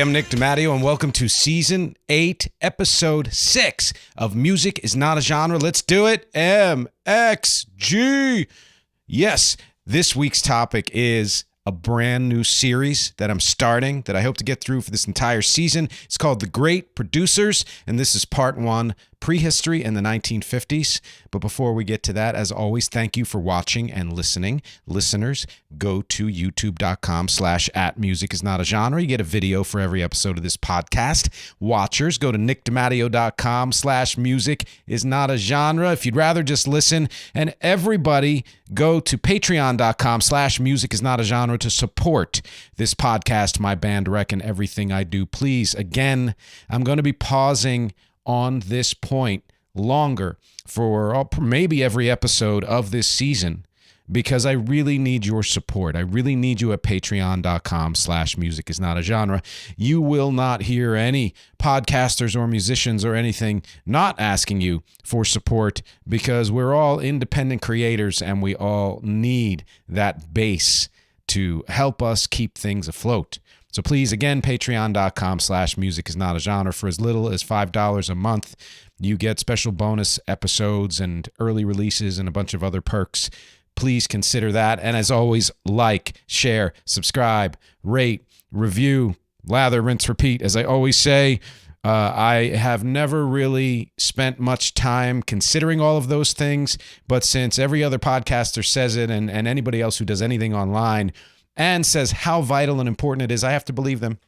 I'm Nick DiMatteo, and welcome to Season 8, Episode 6 of Music is Not a Genre. Let's do it. MxG. Yes, this week's topic is a brand new series that I'm starting that I hope to get through for this entire season. It's called The Great Producers, and this is Part 1, Prehistory in the 1950s. But before we get to that, as always, thank you for watching and listening. Listeners, go to youtube.com/@musicisnotagenre. You get a video for every episode of this podcast. Watchers, go to nickdimatteo.com/musicisnotagenre if you'd rather just listen. And everybody, go to patreon.com/musicisnotagenre to support this podcast, my band Rec, and everything I do. Please, again, I'm going to be pausing on this point longer for maybe every episode of this season because I really need your support. I really need you at patreon.com/musicisnotagenre. You will not hear any podcasters or musicians or anything not asking you for support because we're all independent creators and we all need that base to help us keep things afloat. So please, again, patreon.com/musicisnotagenre. For as little as $5 a month, you get special bonus episodes and early releases and a bunch of other perks. Please consider that. And as always, like, share, subscribe, rate, review, lather, rinse, repeat. As I always say, I have never really spent much time considering all of those things, but since every other podcaster says it and anybody else who does anything online and says how vital and important it is, I have to believe them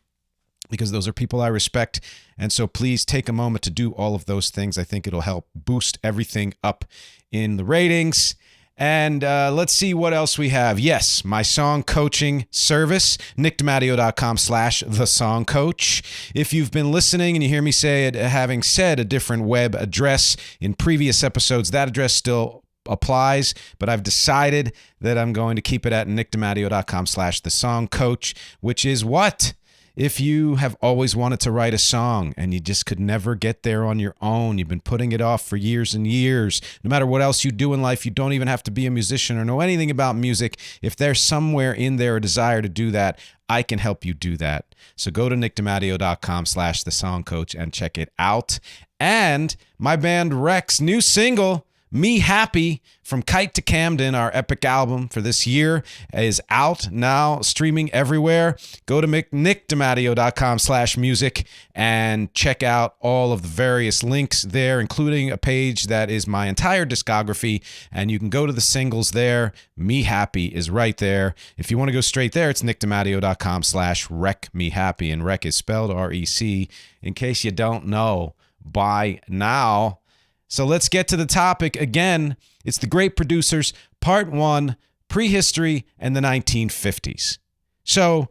because those are people I respect. And so please take a moment to do all of those things. I think it'll help boost everything up in the ratings. And let's see what else we have. Yes, my song coaching service, nickdimatteo.com/thesongcoach. If you've been listening and you hear me say it, having said a different web address in previous episodes, that address still applies, but I've decided that I'm going to keep it at nickdimatteo.com/thesongcoach, which is what? If you have always wanted to write a song and you just could never get there on your own, you've been putting it off for years and years, no matter what else you do in life, you don't even have to be a musician or know anything about music. If there's somewhere in there a desire to do that, I can help you do that. So go to nickdimatteo.com/thesongcoach and check it out. And my band Rec's new single, Me Happy, from Kite to Camden, our epic album for this year, is out now, streaming everywhere. Go to nickdimatteo.com/music and check out all of the various links there, including a page that is my entire discography, and you can go to the singles there. Me Happy is right there. If you want to go straight there, it's nickdimatteo.com/recmehappy, and rec is spelled REC, in case you don't know by now. So let's get to the topic. Again, it's The Great Producers, Part 1, Prehistory and the 1950s. So,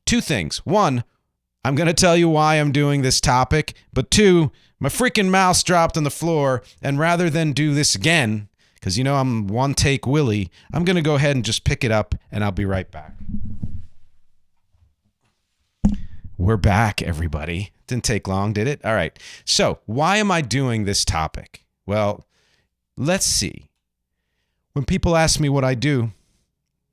two things. One, I'm going to tell you why I'm doing this topic. But two, my freaking mouse dropped on the floor. And rather than do this again, because you know I'm one take Willie, I'm going to go ahead and just pick it up and I'll be right back. We're back, everybody. Didn't take long, did it? All right. So why am I doing this topic? Well, let's see. When people ask me what I do,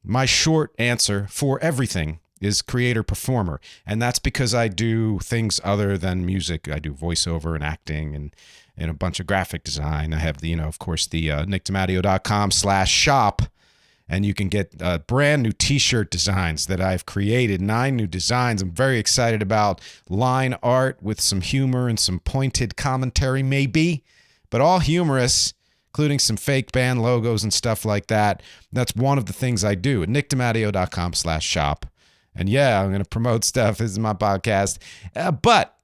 my short answer for everything is creator-performer. And that's because I do things other than music. I do voiceover and acting and a bunch of graphic design. I have the, of course, the nickdimatteo.com/shop. And you can get brand new t-shirt designs that I've created, 9 new designs. I'm very excited about line art with some humor and some pointed commentary maybe, but all humorous, including some fake band logos and stuff like that. That's one of the things I do at nickdimatteo.com/shop. And yeah, I'm going to promote stuff. This is my podcast. But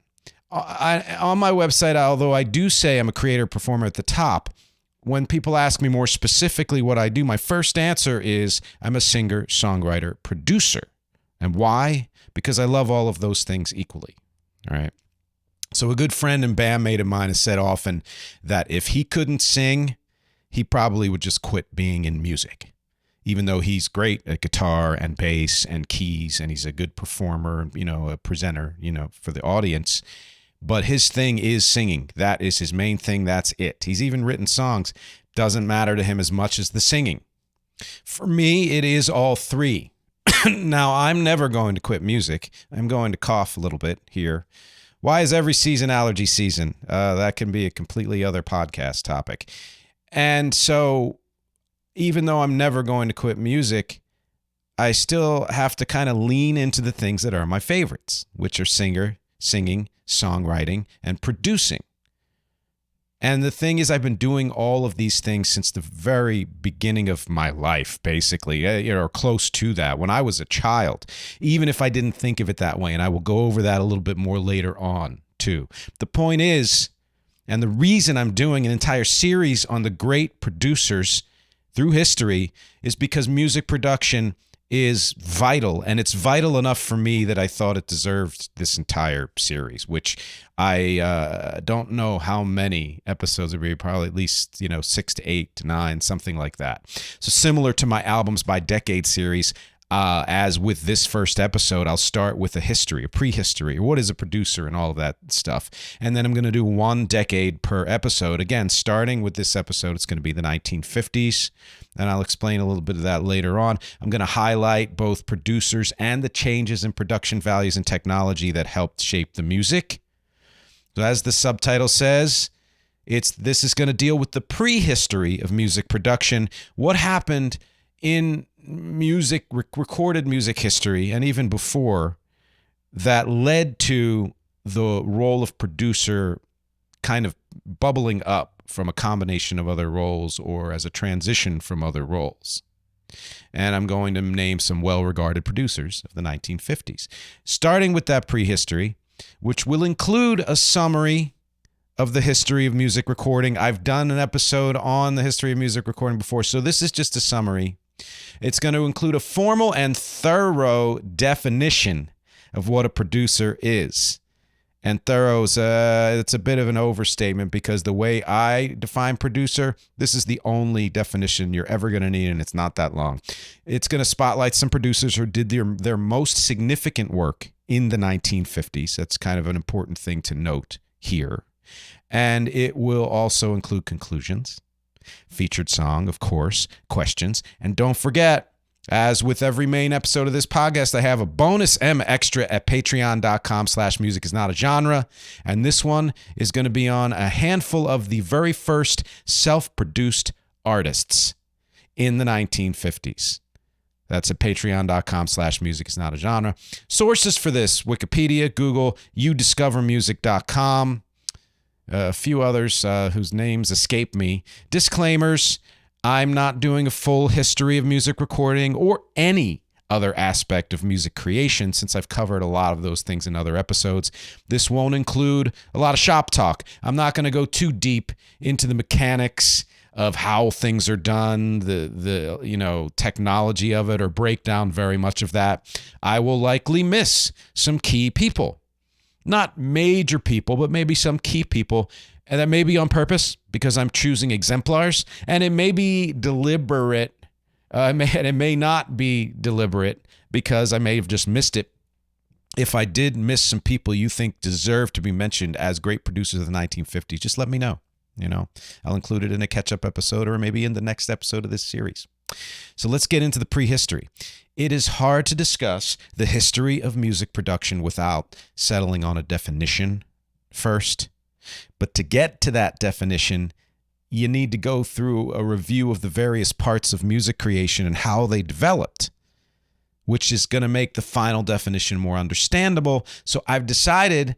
on my website, although I do say I'm a creator performer at the top, when people ask me more specifically what I do, my first answer is I'm a singer, songwriter, producer. And why? Because I love all of those things equally. All right. So a good friend and bandmate of mine has said often that if he couldn't sing, he probably would just quit being in music, even though he's great at guitar and bass and keys, and he's a good performer, a presenter, for the audience. But his thing is singing. That is his main thing. That's it. He's even written songs. Doesn't matter to him as much as the singing. For me, it is all three. Now, I'm never going to quit music. I'm going to cough a little bit here. Why is every season allergy season? That can be a completely other podcast topic. And so, even though I'm never going to quit music, I still have to kind of lean into the things that are my favorites, which are singing, songwriting, and producing. And the thing is, I've been doing all of these things since the very beginning of my life, basically, or close to that, when I was a child, even if I didn't think of it that way. And I will go over that a little bit more later on, too. The point is, and the reason I'm doing an entire series on the great producers through history is because music production is vital, and it's vital enough for me that I thought it deserved this entire series, which I don't know how many episodes it would be, probably at least 6 to 8 to 9, something like that. So similar to my Albums by Decade series, as with this first episode, I'll start with a history, a prehistory, what is a producer and all of that stuff. And then I'm going to do 1 decade per episode. Again, starting with this episode, it's going to be the 1950s. And I'll explain a little bit of that later on. I'm going to highlight both producers and the changes in production values and technology that helped shape the music. So as the subtitle says, this is going to deal with the prehistory of music production, what happened in music, recorded music history, and even before, that led to the role of producer kind of bubbling up from a combination of other roles or as a transition from other roles. And I'm going to name some well-regarded producers of the 1950s, starting with that prehistory, which will include a summary of the history of music recording. I've done an episode on the history of music recording before, so this is just a summary. It's going to include a formal and thorough definition of what a producer is. And thorough is it's a bit of an overstatement because the way I define producer, this is the only definition you're ever going to need, and it's not that long. It's going to spotlight some producers who did their most significant work in the 1950s. That's kind of an important thing to note here. And it will also include conclusions, featured song, of course, questions, and don't forget, as with every main episode of this podcast, I have a bonus MxTRA at patreon.com/musicisnotagenre. And this one is going to be on a handful of the very first self-produced artists in the 1950s. That's at patreon.com/musicisnotagenre. Sources for this: Wikipedia, Google, youdiscovermusic.com, a few others whose names escape me. Disclaimers: I'm not doing a full history of music recording or any other aspect of music creation, since I've covered a lot of those things in other episodes. This won't include a lot of shop talk. I'm not going to go too deep into the mechanics of how things are done, the technology of it, or break down very much of that. I will likely miss some key people. Not major people, but maybe some key people. And that may be on purpose because I'm choosing exemplars, and it may be deliberate. It may not be deliberate because I may have just missed it. If I did miss some people you think deserve to be mentioned as great producers of the 1950s, just let me know. I'll include it in a catch-up episode or maybe in the next episode of this series. So let's get into the prehistory. It is hard to discuss the history of music production without settling on a definition first. But to get to that definition, you need to go through a review of the various parts of music creation and how they developed, which is going to make the final definition more understandable. So I've decided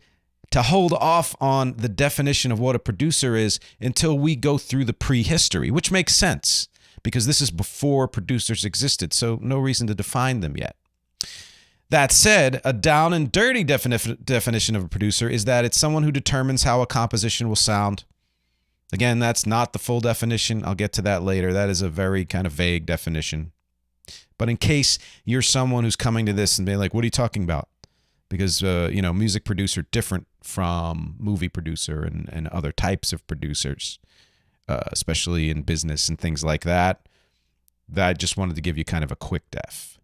to hold off on the definition of what a producer is until we go through the prehistory, which makes sense because this is before producers existed, so no reason to define them yet. That said, a down and dirty definition of a producer is that it's someone who determines how a composition will sound. Again, that's not the full definition. I'll get to that later. That is a very kind of vague definition. But in case you're someone who's coming to this and being like, what are you talking about? Because, music producer different from movie producer and other types of producers, especially in business and things like that. I just wanted to give you kind of a quick def.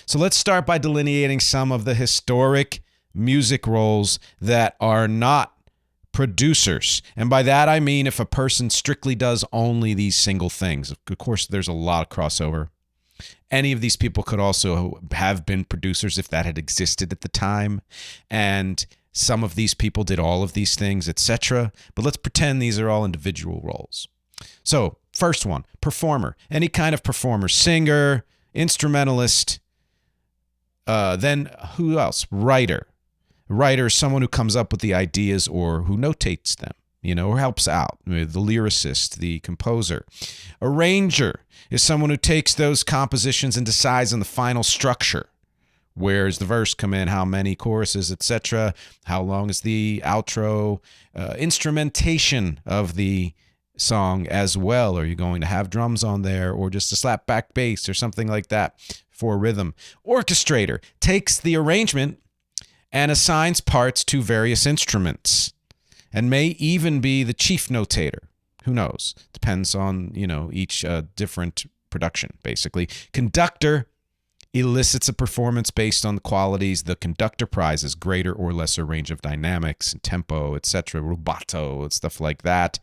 So let's start by delineating some of the historic music roles that are not producers. And by that, I mean if a person strictly does only these single things. Of course, there's a lot of crossover. Any of these people could also have been producers if that had existed at the time. And some of these people did all of these things, etc. But let's pretend these are all individual roles. So, first one, performer. Any kind of performer, singer, instrumentalist. Then who else? Writer. Writer is someone who comes up with the ideas or who notates them, or helps out. The lyricist, the composer. Arranger is someone who takes those compositions and decides on the final structure. Where's the verse come in? How many choruses, etc.? How long is the outro? Instrumentation of the song as well. Are you going to have drums on there or just a slap back bass or something like that for rhythm? Orchestrator takes the arrangement and assigns parts to various instruments and may even be the chief notator. Who knows? Depends on, each different production, basically. Conductor elicits a performance based on the qualities. The conductor prizes greater or lesser range of dynamics and tempo, etc., rubato, and stuff like that.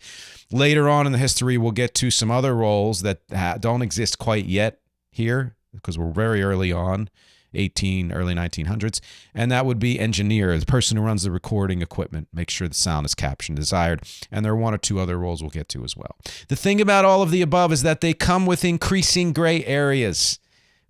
Later on in the history, we'll get to some other roles that don't exist quite yet here because we're very early on, early 1900s, and that would be engineer, the person who runs the recording equipment, make sure the sound is captured and desired, and there are one or two other roles we'll get to as well. The thing about all of the above is that they come with increasing gray areas,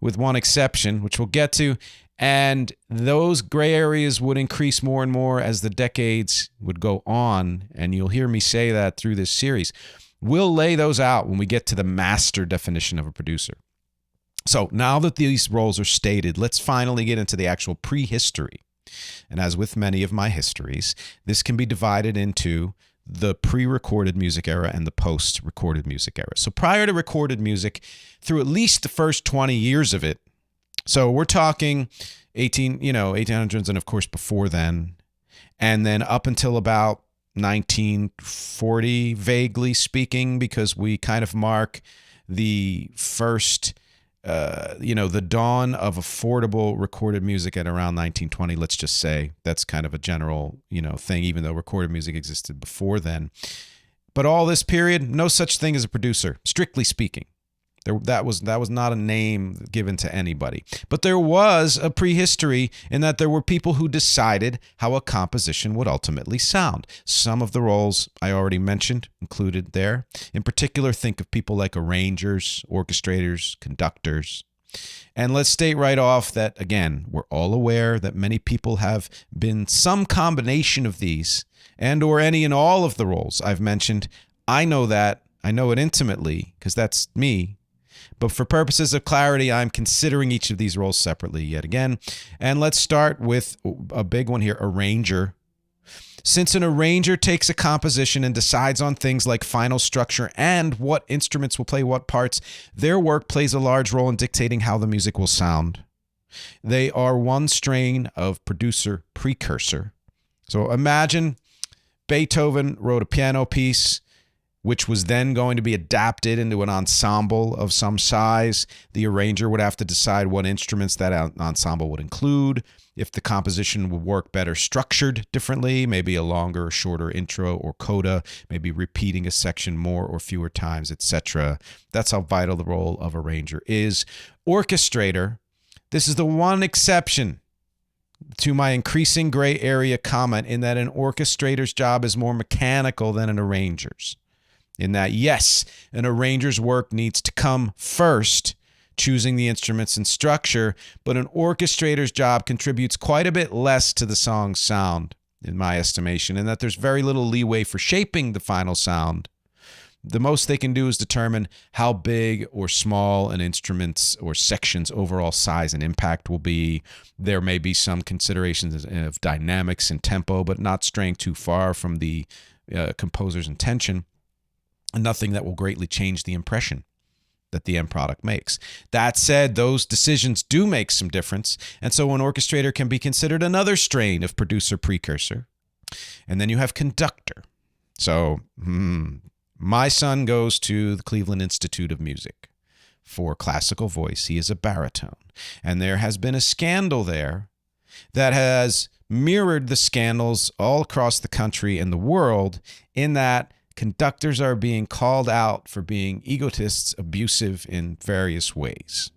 with one exception, which we'll get to, and those gray areas would increase more and more as the decades would go on, and you'll hear me say that through this series. We'll lay those out when we get to the master definition of a producer. So now that these roles are stated, let's finally get into the actual prehistory. And as with many of my histories, this can be divided into the pre-recorded music era and the post-recorded music era. So prior to recorded music, through at least the first 20 years of it, so we're talking 1800s and of course before then, and then up until about 1940, vaguely speaking, because we kind of mark the first the dawn of affordable recorded music at around 1920, let's just say. That's kind of a general, thing, even though recorded music existed before then. But all this period, no such thing as a producer, strictly speaking. That was not a name given to anybody. But there was a prehistory in that there were people who decided how a composition would ultimately sound. Some of the roles I already mentioned included there. In particular, think of people like arrangers, orchestrators, conductors. And let's state right off that, again, we're all aware that many people have been some combination of these and or any and all of the roles I've mentioned. I know that. I know it intimately because that's me. But for purposes of clarity, I'm considering each of these roles separately yet again. And let's start with a big one here, arranger. Since an arranger takes a composition and decides on things like final structure and what instruments will play what parts, their work plays a large role in dictating how the music will sound. They are one strain of producer precursor. So imagine Beethoven wrote a piano piece, which was then going to be adapted into an ensemble of some size. The arranger would have to decide what instruments that ensemble would include, if the composition would work better structured differently, maybe a longer or shorter intro or coda, maybe repeating a section more or fewer times, etc. That's how vital the role of arranger is. Orchestrator, this is the one exception to my increasing gray area comment in that an orchestrator's job is more mechanical than an arranger's. In that, yes, an arranger's work needs to come first, choosing the instruments and structure, but an orchestrator's job contributes quite a bit less to the song's sound, in my estimation, in that there's very little leeway for shaping the final sound. The most they can do is determine how big or small an instrument's or section's overall size and impact will be. There may be some considerations of dynamics and tempo, but not straying too far from the composer's intention. Nothing that will greatly change the impression that the end product makes. That said, those decisions do make some difference, and so an orchestrator can be considered another strain of producer precursor. And then you have conductor. So, my son goes to the Cleveland Institute of Music for classical voice. He is a baritone, and there has been a scandal there that has mirrored the scandals all across the country and the world in that conductors are being called out for being egotists, abusive in various ways.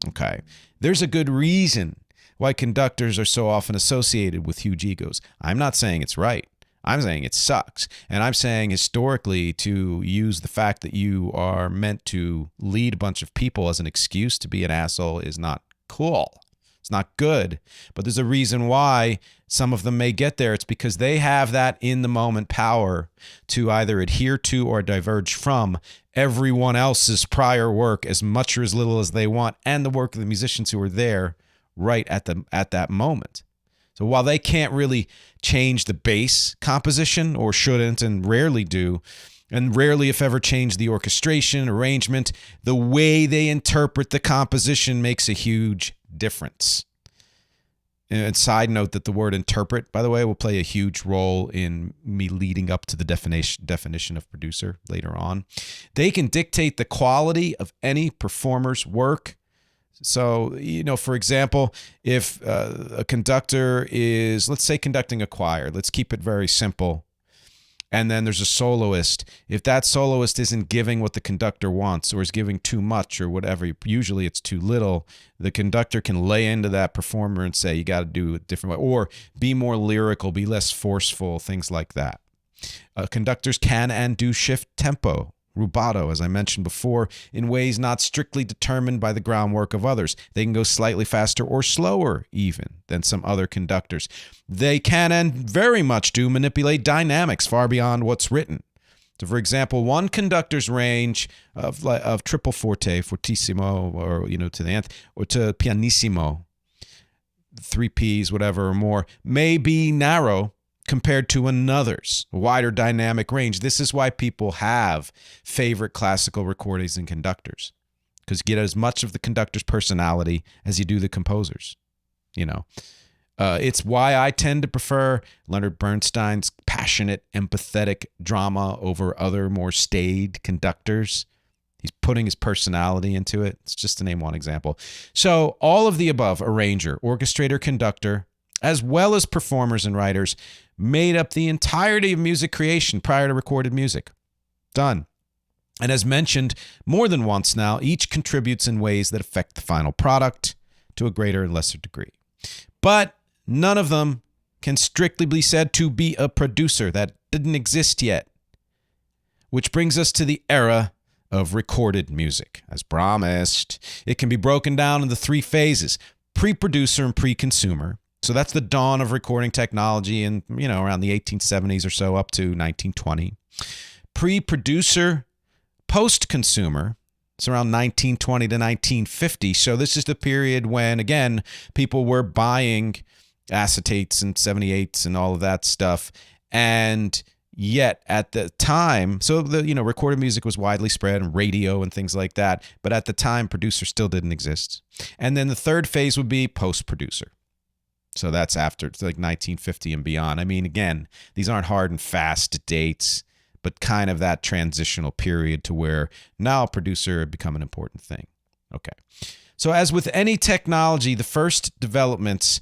Okay. There's a good reason why conductors are so often associated with huge egos. I'm not saying it's right. I'm saying it sucks. And I'm saying historically to use the fact that you are meant to lead a bunch of people as an excuse to be an asshole is not cool. It's not good. But there's a reason why some of them may get there. It's because they have that in the moment power to either adhere to or diverge from everyone else's prior work as much or as little as they want, and the work of the musicians who are there right at that moment. So while they can't really change the bass composition, or shouldn't and rarely do, and rarely if ever change the orchestration, arrangement, the way they interpret the composition makes a huge difference. And side note that the word interpret, by the way, will play a huge role in me leading up to the definition of producer later on. They can dictate the quality of any performer's work. So, for example, if a conductor is, let's say, conducting a choir, let's keep it very simple, and then there's a soloist. If that soloist isn't giving what the conductor wants, or is giving too much or whatever, usually it's too little, the conductor can lay into that performer and say, you got to do it a different way, or be more lyrical, be less forceful, things like that. Conductors can and do shift tempo, rubato, as I mentioned before, in ways not strictly determined by the groundwork of others. They can go slightly faster or slower even than some other conductors. They can and very much do manipulate dynamics far beyond what's written. So, for example, one conductor's range of triple forte, fortissimo, or to the nth, or to pianissimo, 3 Ps, whatever or more, may be narrow compared to another's wider dynamic range. This is why people have favorite classical recordings and conductors, because you get as much of the conductor's personality as you do the composer's. It's why I tend to prefer Leonard Bernstein's passionate, empathetic drama over other more staid conductors. He's putting his personality into it. It's just to name one example. So all of the above, arranger, orchestrator, conductor, as well as performers and writers, made up the entirety of music creation prior to recorded music. Done. And as mentioned more than once now, each contributes in ways that affect the final product to a greater and lesser degree. But none of them can strictly be said to be a producer. That didn't exist yet. Which brings us to the era of recorded music. As promised, it can be broken down into 3 phases: pre-producer and pre-consumer. So that's the dawn of recording technology in, around the 1870s or so up to 1920. Pre-producer, post-consumer, it's around 1920 to 1950. So this is the period when, again, people were buying acetates and 78s and all of that stuff. And yet at the time, so the, recorded music was widely spread and radio and things like that. But at the time, producer still didn't exist. And then the third phase would be post-producer. So that's after like 1950 and beyond. I mean, again, these aren't hard and fast dates, but kind of that transitional period to where now a producer had become an important thing. Okay. So as with any technology, the first developments,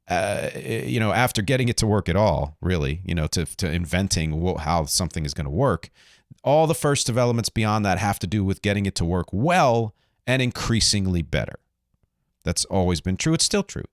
after getting it to work at all, really, to inventing how something is going to work, all the first developments beyond that have to do with getting it to work well and increasingly better. That's always been true. It's still true.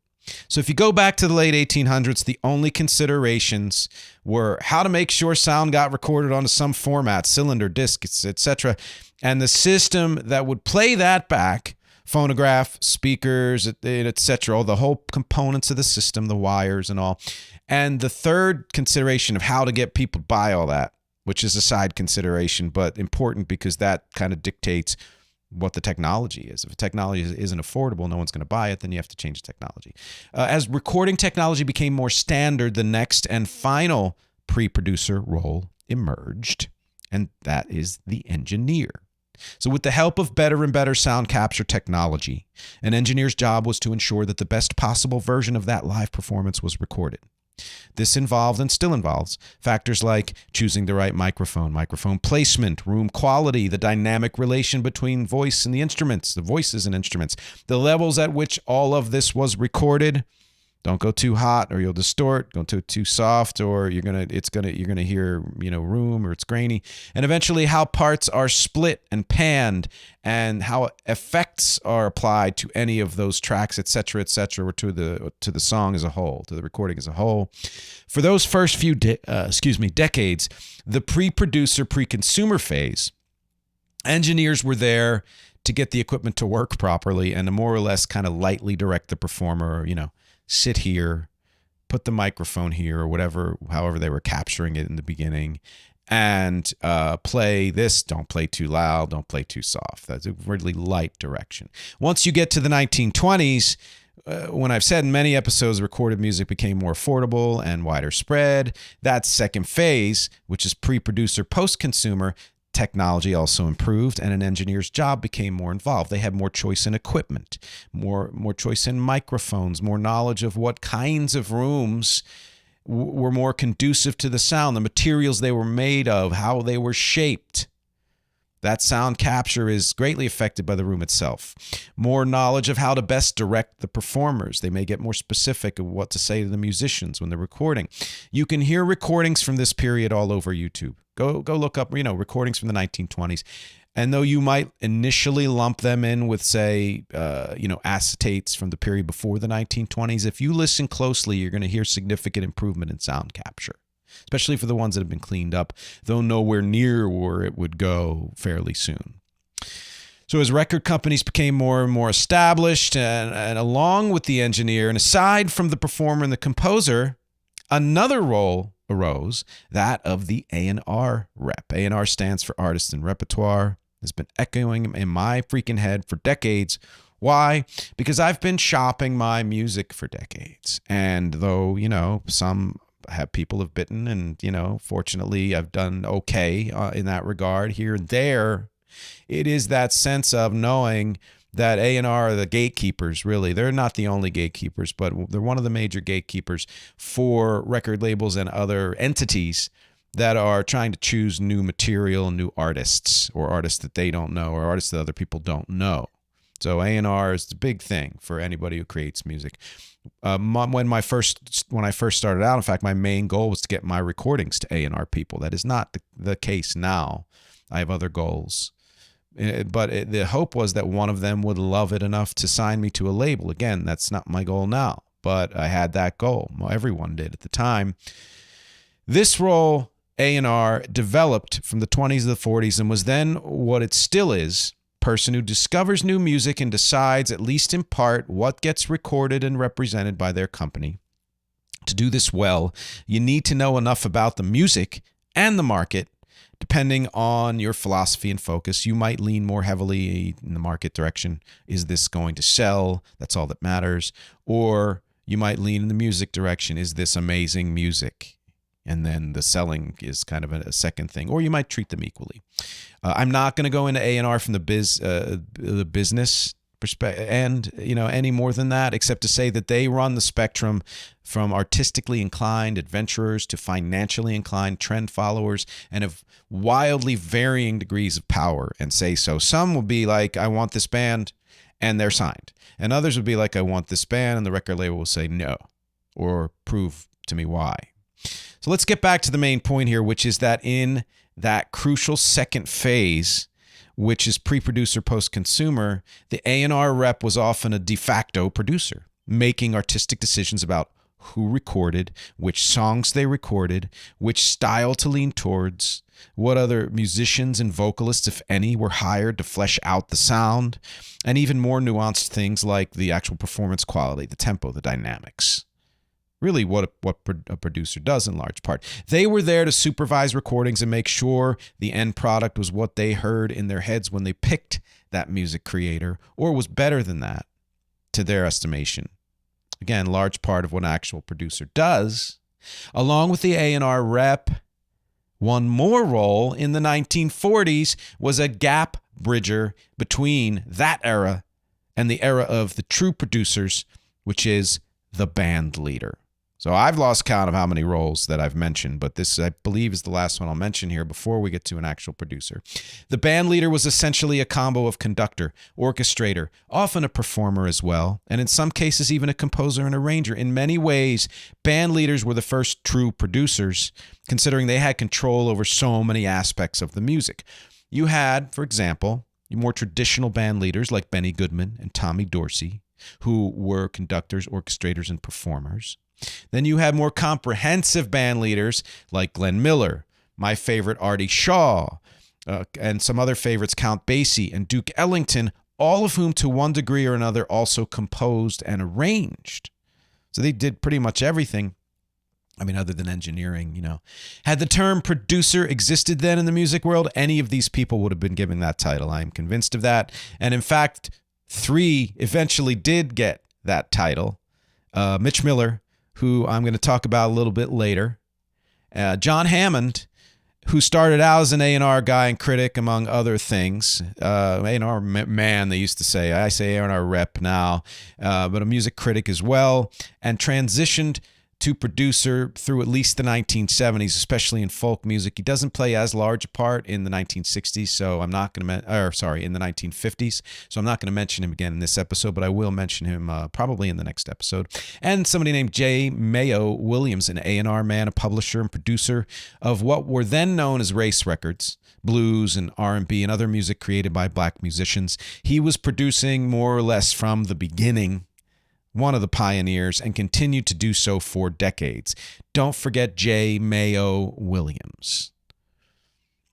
So if you go back to the late 1800s, the only considerations were how to make sure sound got recorded onto some format, cylinder, disc, etc., and the system that would play that back, phonograph, speakers, etc., all the whole components of the system, the wires and all. And the third consideration of how to get people to buy all that, which is a side consideration, but important because that kind of dictates what the technology is. If a technology isn't affordable, no one's going to buy it, then you have to change the technology. As recording technology became more standard, the next and final pre-producer role emerged, and that is the engineer. So with the help of better and better sound capture technology, an engineer's job was to ensure that the best possible version of that live performance was recorded. This involved and still involves factors like choosing the right microphone, microphone placement, room quality, the dynamic relation between voice and the instruments, the voices and instruments, the levels at which all of this was recorded, Don't go too hot or you'll distort. Go too soft or you're gonna hear, room or it's grainy. And eventually how parts are split and panned and how effects are applied to any of those tracks, etc., or to the song as a whole, to the recording as a whole. For those first few decades, the pre-producer, pre-consumer phase, engineers were there to get the equipment to work properly and to more or less kind of lightly direct the performer, sit here, put the microphone here or whatever, however they were capturing it in the beginning, and play this. Don't play too loud. Don't play too soft. That's a really light direction. Once you get to the 1920s, when I've said in many episodes, recorded music became more affordable and wider spread. That second phase, which is pre-producer, post-consumer, technology also improved and an engineer's job became more involved. They had more choice in equipment, more choice in microphones, more knowledge of what kinds of rooms were more conducive to the sound, the materials they were made of, how they were shaped. That sound capture is greatly affected by the room itself. More knowledge of how to best direct the performers. They may get more specific of what to say to the musicians when they're recording. You can hear recordings from this period all over YouTube. Go look up, recordings from the 1920s. And though you might initially lump them in with, say, acetates from the period before the 1920s, if you listen closely, you're going to hear significant improvement in sound capture, especially for the ones that have been cleaned up, though nowhere near where it would go fairly soon. So as record companies became more and more established, and along with the engineer, and aside from the performer and the composer, another role arose, that of the A&R rep. A&R stands for Artist and Repertoire. Has been echoing in my freaking head for decades. Why? Because I've been shopping my music for decades. And though, some people have bitten and, fortunately I've done okay in that regard here and there, it is that sense of knowing that A&R are the gatekeepers, really. They're not the only gatekeepers, but they're one of the major gatekeepers for record labels and other entities that are trying to choose new material, new artists, or artists that they don't know, or artists that other people don't know. So A&R is the big thing for anybody who creates music. When I first started out, in fact, my main goal was to get my recordings to A&R people. That is not the case now. I have other goals. But the hope was that one of them would love it enough to sign me to a label. Again, that's not my goal now, but I had that goal. Well, everyone did at the time. This role, A&R, developed from the 20s to the 40s and was then what it still is, person who discovers new music and decides, at least in part, what gets recorded and represented by their company. To do this well, you need to know enough about the music and the market. Depending on your philosophy and focus, you might lean more heavily in the market direction. Is this going to sell? That's all that matters. Or you might lean in the music direction. Is this amazing music? And then the selling is kind of a second thing. Or you might treat them equally. I'm not going to go into A&R from the business perspective and any more than that, except to say that they run the spectrum from artistically inclined adventurers to financially inclined trend followers, and of wildly varying degrees of power and say so. Some will be like, I want this band, and they're signed. And others would be like, I want this band, and the record label will say no, or prove to me why. So let's get back to the main point here, which is that in that crucial second phase, which is pre-producer, post-consumer, the A&R rep was often a de facto producer, making artistic decisions about who recorded, which songs they recorded, which style to lean towards, what other musicians and vocalists, if any, were hired to flesh out the sound, and even more nuanced things like the actual performance quality, the tempo, the dynamics. Really what a producer does in large part. They were there to supervise recordings and make sure the end product was what they heard in their heads when they picked that music creator, or was better than that to their estimation. Again, large part of what an actual producer does. Along with the A&R rep, one more role in the 1940s was a gap bridger between that era and the era of the true producers, which is the band leader. So I've lost count of how many roles that I've mentioned, but this, I believe, is the last one I'll mention here before we get to an actual producer. The band leader was essentially a combo of conductor, orchestrator, often a performer as well, and in some cases even a composer and arranger. In many ways, band leaders were the first true producers, considering they had control over so many aspects of the music. You had, for example, more traditional band leaders like Benny Goodman and Tommy Dorsey, who were conductors, orchestrators, and performers. Then you had more comprehensive band leaders like Glenn Miller, my favorite Artie Shaw, and some other favorites, Count Basie and Duke Ellington, all of whom to one degree or another also composed and arranged. So they did pretty much everything. I mean, other than engineering, you know. Had the term producer existed then in the music world, any of these people would have been given that title. I'm convinced of that. And in fact, 3 eventually did get that title. Mitch Miller, who I'm going to talk about a little bit later. John Hammond, who started out as an A&R guy and critic, among other things. A&R man, they used to say. I say A&R rep now, but a music critic as well, and transitioned to producer through at least the 1970s, especially in folk music. He doesn't play as large a part in the 1960s, so I'm not going to, in the 1950s. So I'm not going to mention him again in this episode, but I will mention him probably in the next episode. And somebody named J. Mayo Williams, an A&R man, a publisher and producer of what were then known as race records, blues and R&B and other music created by black musicians. He was producing more or less from the beginning, one of the pioneers, and continued to do so for decades. Don't forget J. Mayo Williams.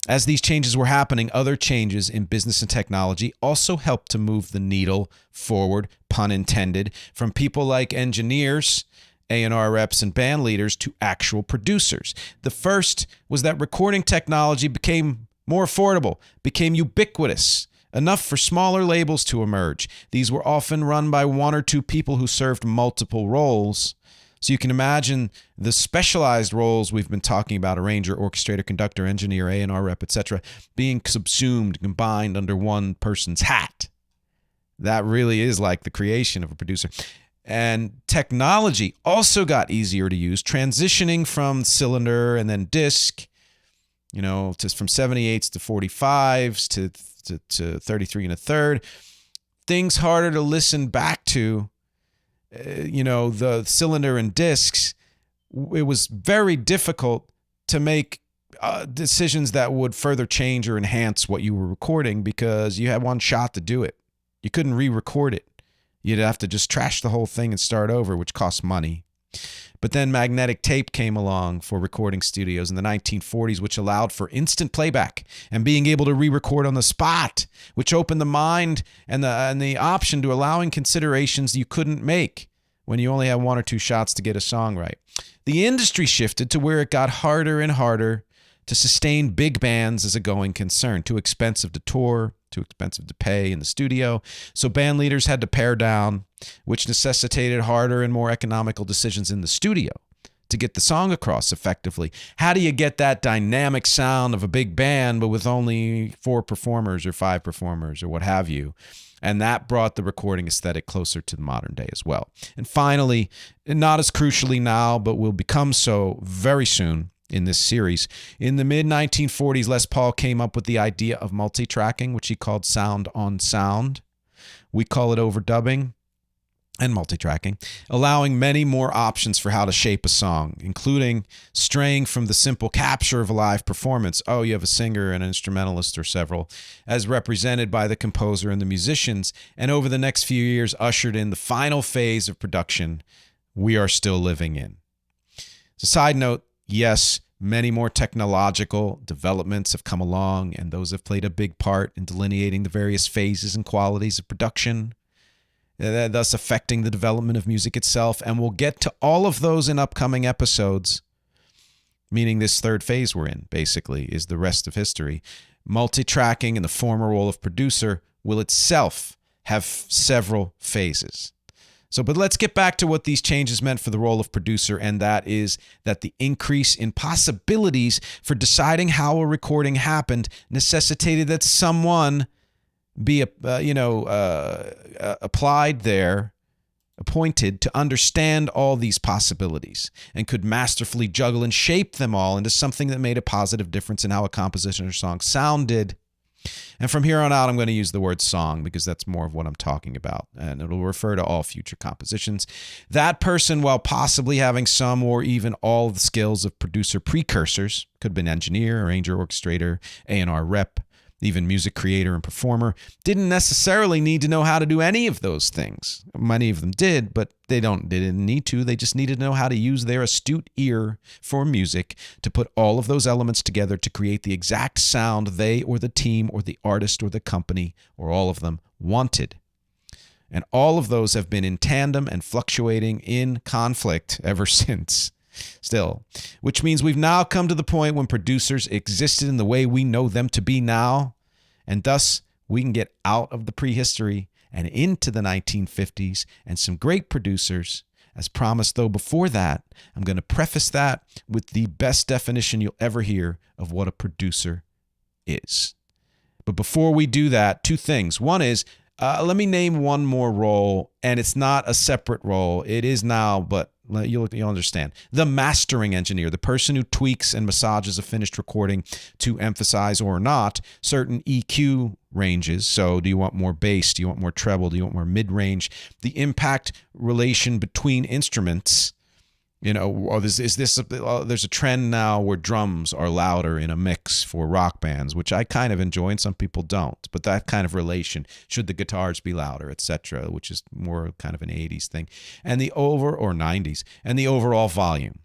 As these changes were happening, other changes in business and technology also helped to move the needle forward, pun intended, from people like engineers, A&R reps, and band leaders to actual producers. The first was that recording technology became more affordable, became ubiquitous, enough for smaller labels to emerge. These were often run by 1 or 2 people who served multiple roles. So you can imagine the specialized roles we've been talking about, arranger, orchestrator, conductor, engineer, A&R rep, etc., being subsumed, combined under one person's hat. That really is like the creation of a producer. And technology also got easier to use, transitioning from cylinder and then disc, you know, from 78s to 45s to 33 1/3, things harder to listen back to, the cylinder and discs. It was very difficult to make decisions that would further change or enhance what you were recording because you had one shot to do it. You couldn't re-record it. You'd have to just trash the whole thing and start over, which costs money. But then magnetic tape came along for recording studios in the 1940s, which allowed for instant playback and being able to re-record on the spot, which opened the mind and the option to allowing considerations you couldn't make when you only had 1 or 2 shots to get a song right. The industry shifted to where it got harder and harder to sustain big bands as a going concern. Too expensive to tour, too expensive to pay in the studio. So band leaders had to pare down, which necessitated harder and more economical decisions in the studio to get the song across effectively. How do you get that dynamic sound of a big band, but with only 4 performers or 5 performers or what have you? And that brought the recording aesthetic closer to the modern day as well. And finally, and not as crucially now, but will become so very soon in this series, in the mid-1940s, Les Paul came up with the idea of multi-tracking, which he called sound on sound. We call it overdubbing and multi-tracking, allowing many more options for how to shape a song, including straying from the simple capture of a live performance. Oh, you have a singer, an instrumentalist, or several, as represented by the composer and the musicians, and over the next few years ushered in the final phase of production we are still living in. As a side note, yes, many more technological developments have come along, and those have played a big part in delineating the various phases and qualities of production, thus affecting the development of music itself. And we'll get to all of those in upcoming episodes, meaning this third phase we're in, basically, is the rest of history. Multi-tracking in the former role of producer will itself have several phases. But let's get back to what these changes meant for the role of producer, and that is that the increase in possibilities for deciding how a recording happened necessitated that someone be, applied there appointed to understand all these possibilities and could masterfully juggle and shape them all into something that made a positive difference in how a composition or song sounded. And from here on out, I'm going to use the word song because that's more of what I'm talking about, and it'll refer to all future compositions. That person, while possibly having some or even all the skills of producer precursors, could have been engineer, arranger, orchestrator, A&R rep, even music creator and performer, didn't necessarily need to know how to do any of those things. Many of them did, but they didn't need to. They just needed to know how to use their astute ear for music to put all of those elements together to create the exact sound they or the team or the artist or the company or all of them wanted. And all of those have been in tandem and fluctuating in conflict ever since. Still, which means we've now come to the point when producers existed in the way we know them to be now, and thus we can get out of the prehistory and into the 1950s and some great producers. As promised, though, before that, I'm going to preface that with the best definition you'll ever hear of what a producer is. But before we do that, two things. One is, let me name one more role, and it's not a separate role. It is now, but you'll understand. The mastering engineer, the person who tweaks and massages a finished recording to emphasize or not certain EQ ranges. So do you want more bass? Do you want more treble? Do you want more mid-range? The impact relation between instruments. There's a trend now where drums are louder in a mix for rock bands, which I kind of enjoy and some people don't. But that kind of relation, should the guitars be louder, etc., which is more kind of an 80s thing, and or 90s, and the overall volume,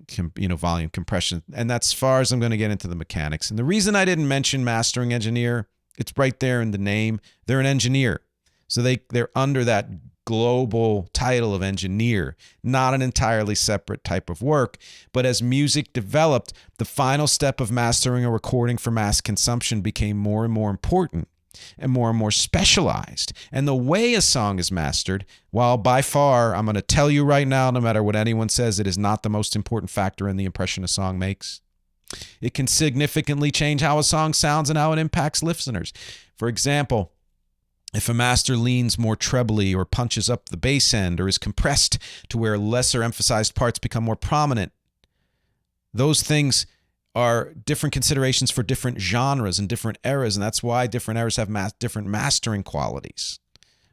volume compression. And that's as far as I'm going to get into the mechanics. And the reason I didn't mention mastering engineer, it's right there in the name. They're an engineer, so they're under that global title of engineer, not an entirely separate type of work. But as music developed, the final step of mastering a recording for mass consumption became more and more important and more specialized. And the way a song is mastered, while by far, I'm going to tell you right now, no matter what anyone says, it is not the most important factor in the impression a song makes. It can significantly change how a song sounds and how it impacts listeners. For example, if a master leans more trebly or punches up the bass end or is compressed to where lesser emphasized parts become more prominent, those things are different considerations for different genres and different eras, and that's why different eras have different mastering qualities.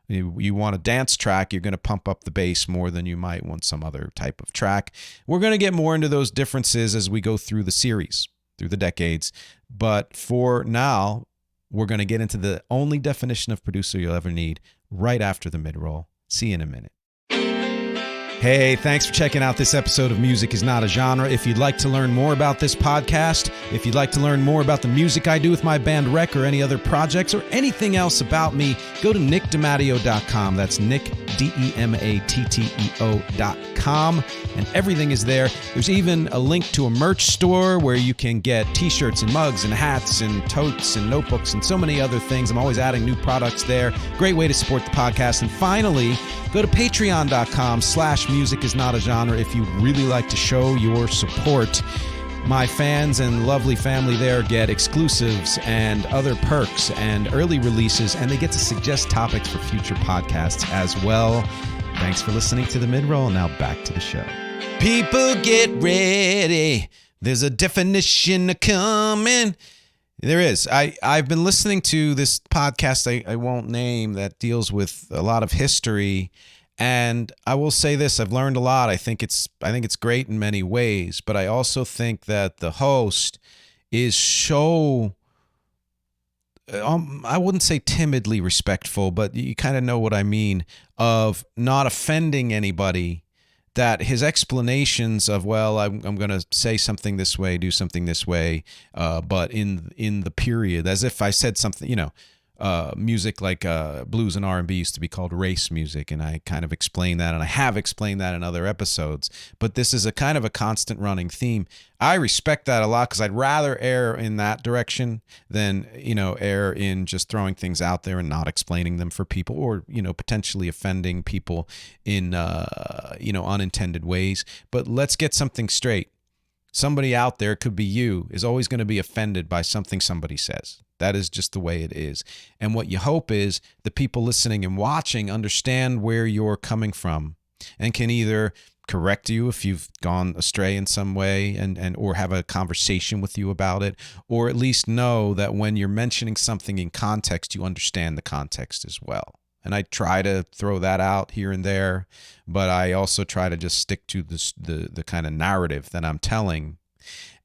You want a dance track, you're going to pump up the bass more than you might want some other type of track. We're going to get more into those differences as we go through the series, through the decades. But for now, we're going to get into the only definition of producer you'll ever need right after the mid-roll. See you in a minute. Hey, thanks for checking out this episode of Music is Not a Genre. If you'd like to learn more about this podcast, if you'd like to learn more about the music I do with my band Rec or any other projects or anything else about me, go to nickdematteo.com. That's Nick, DEMATTEO.com, and everything is there. There's even a link to a merch store where you can get t-shirts and mugs and hats and totes and notebooks and so many other things. I'm always adding new products there. Great way to support the podcast. And finally, go to patreon.com/music is not a genre if you'd really like to show your support. My fans and lovely family there get exclusives and other perks and early releases, and they get to suggest topics for future podcasts as well. Thanks for listening to the mid-roll. Now back to the show. People get ready. There's a definition coming. There is. I've been listening to this podcast I won't name that deals with a lot of history, and I will say this: I've learned a lot. I think it's great in many ways, but I also think that the host is so I wouldn't say timidly respectful, but you kind of know what I mean, of not offending anybody. That his explanations of, well, I'm going to say something this way, do something this way, but in the period, as if I said something, music like blues and R&B used to be called race music, and I kind of explained that, and I have explained that in other episodes, but this is a kind of a constant running theme. I respect that a lot because I'd rather err in that direction than, err in just throwing things out there and not explaining them for people, or, potentially offending people in, unintended ways. But let's get something straight. Somebody out there, could be you, is always going to be offended by something somebody says. That is just the way it is. And what you hope is the people listening and watching understand where you're coming from and can either correct you if you've gone astray in some way and or have a conversation with you about it, or at least know that when you're mentioning something in context, you understand the context as well. And I try to throw that out here and there, but I also try to just stick to the kind of narrative that I'm telling.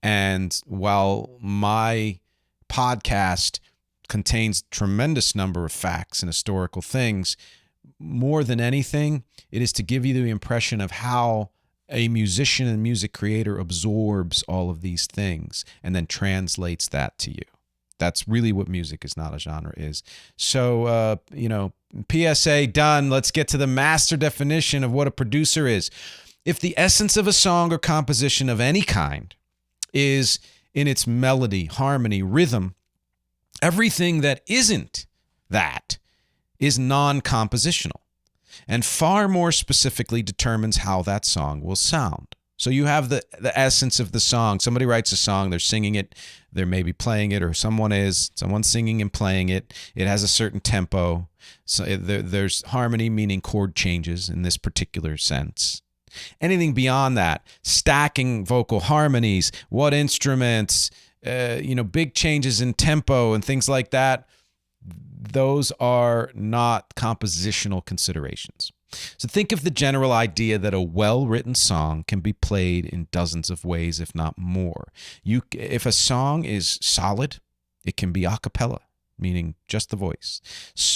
And while my podcast contains tremendous number of facts and historical things, more than anything, it is to give you the impression of how a musician and music creator absorbs all of these things and then translates that to you. That's really what music is not a genre is. So, PSA done. Let's get to the master definition of what a producer is. If the essence of a song or composition of any kind is in its melody, harmony, rhythm, everything that isn't that is non-compositional, and far more specifically determines how that song will sound. So you have the essence of the song. Somebody writes a song, they're singing it, they're maybe playing it, or someone's singing and playing it. It has a certain tempo. So there's harmony, meaning chord changes in this particular sense. Anything beyond that, stacking vocal harmonies, what instruments, big changes in tempo and things like that, those are not compositional considerations. So think of the general idea that a well-written song can be played in dozens of ways, if not more. If a song is solid, it can be a cappella, meaning just the voice.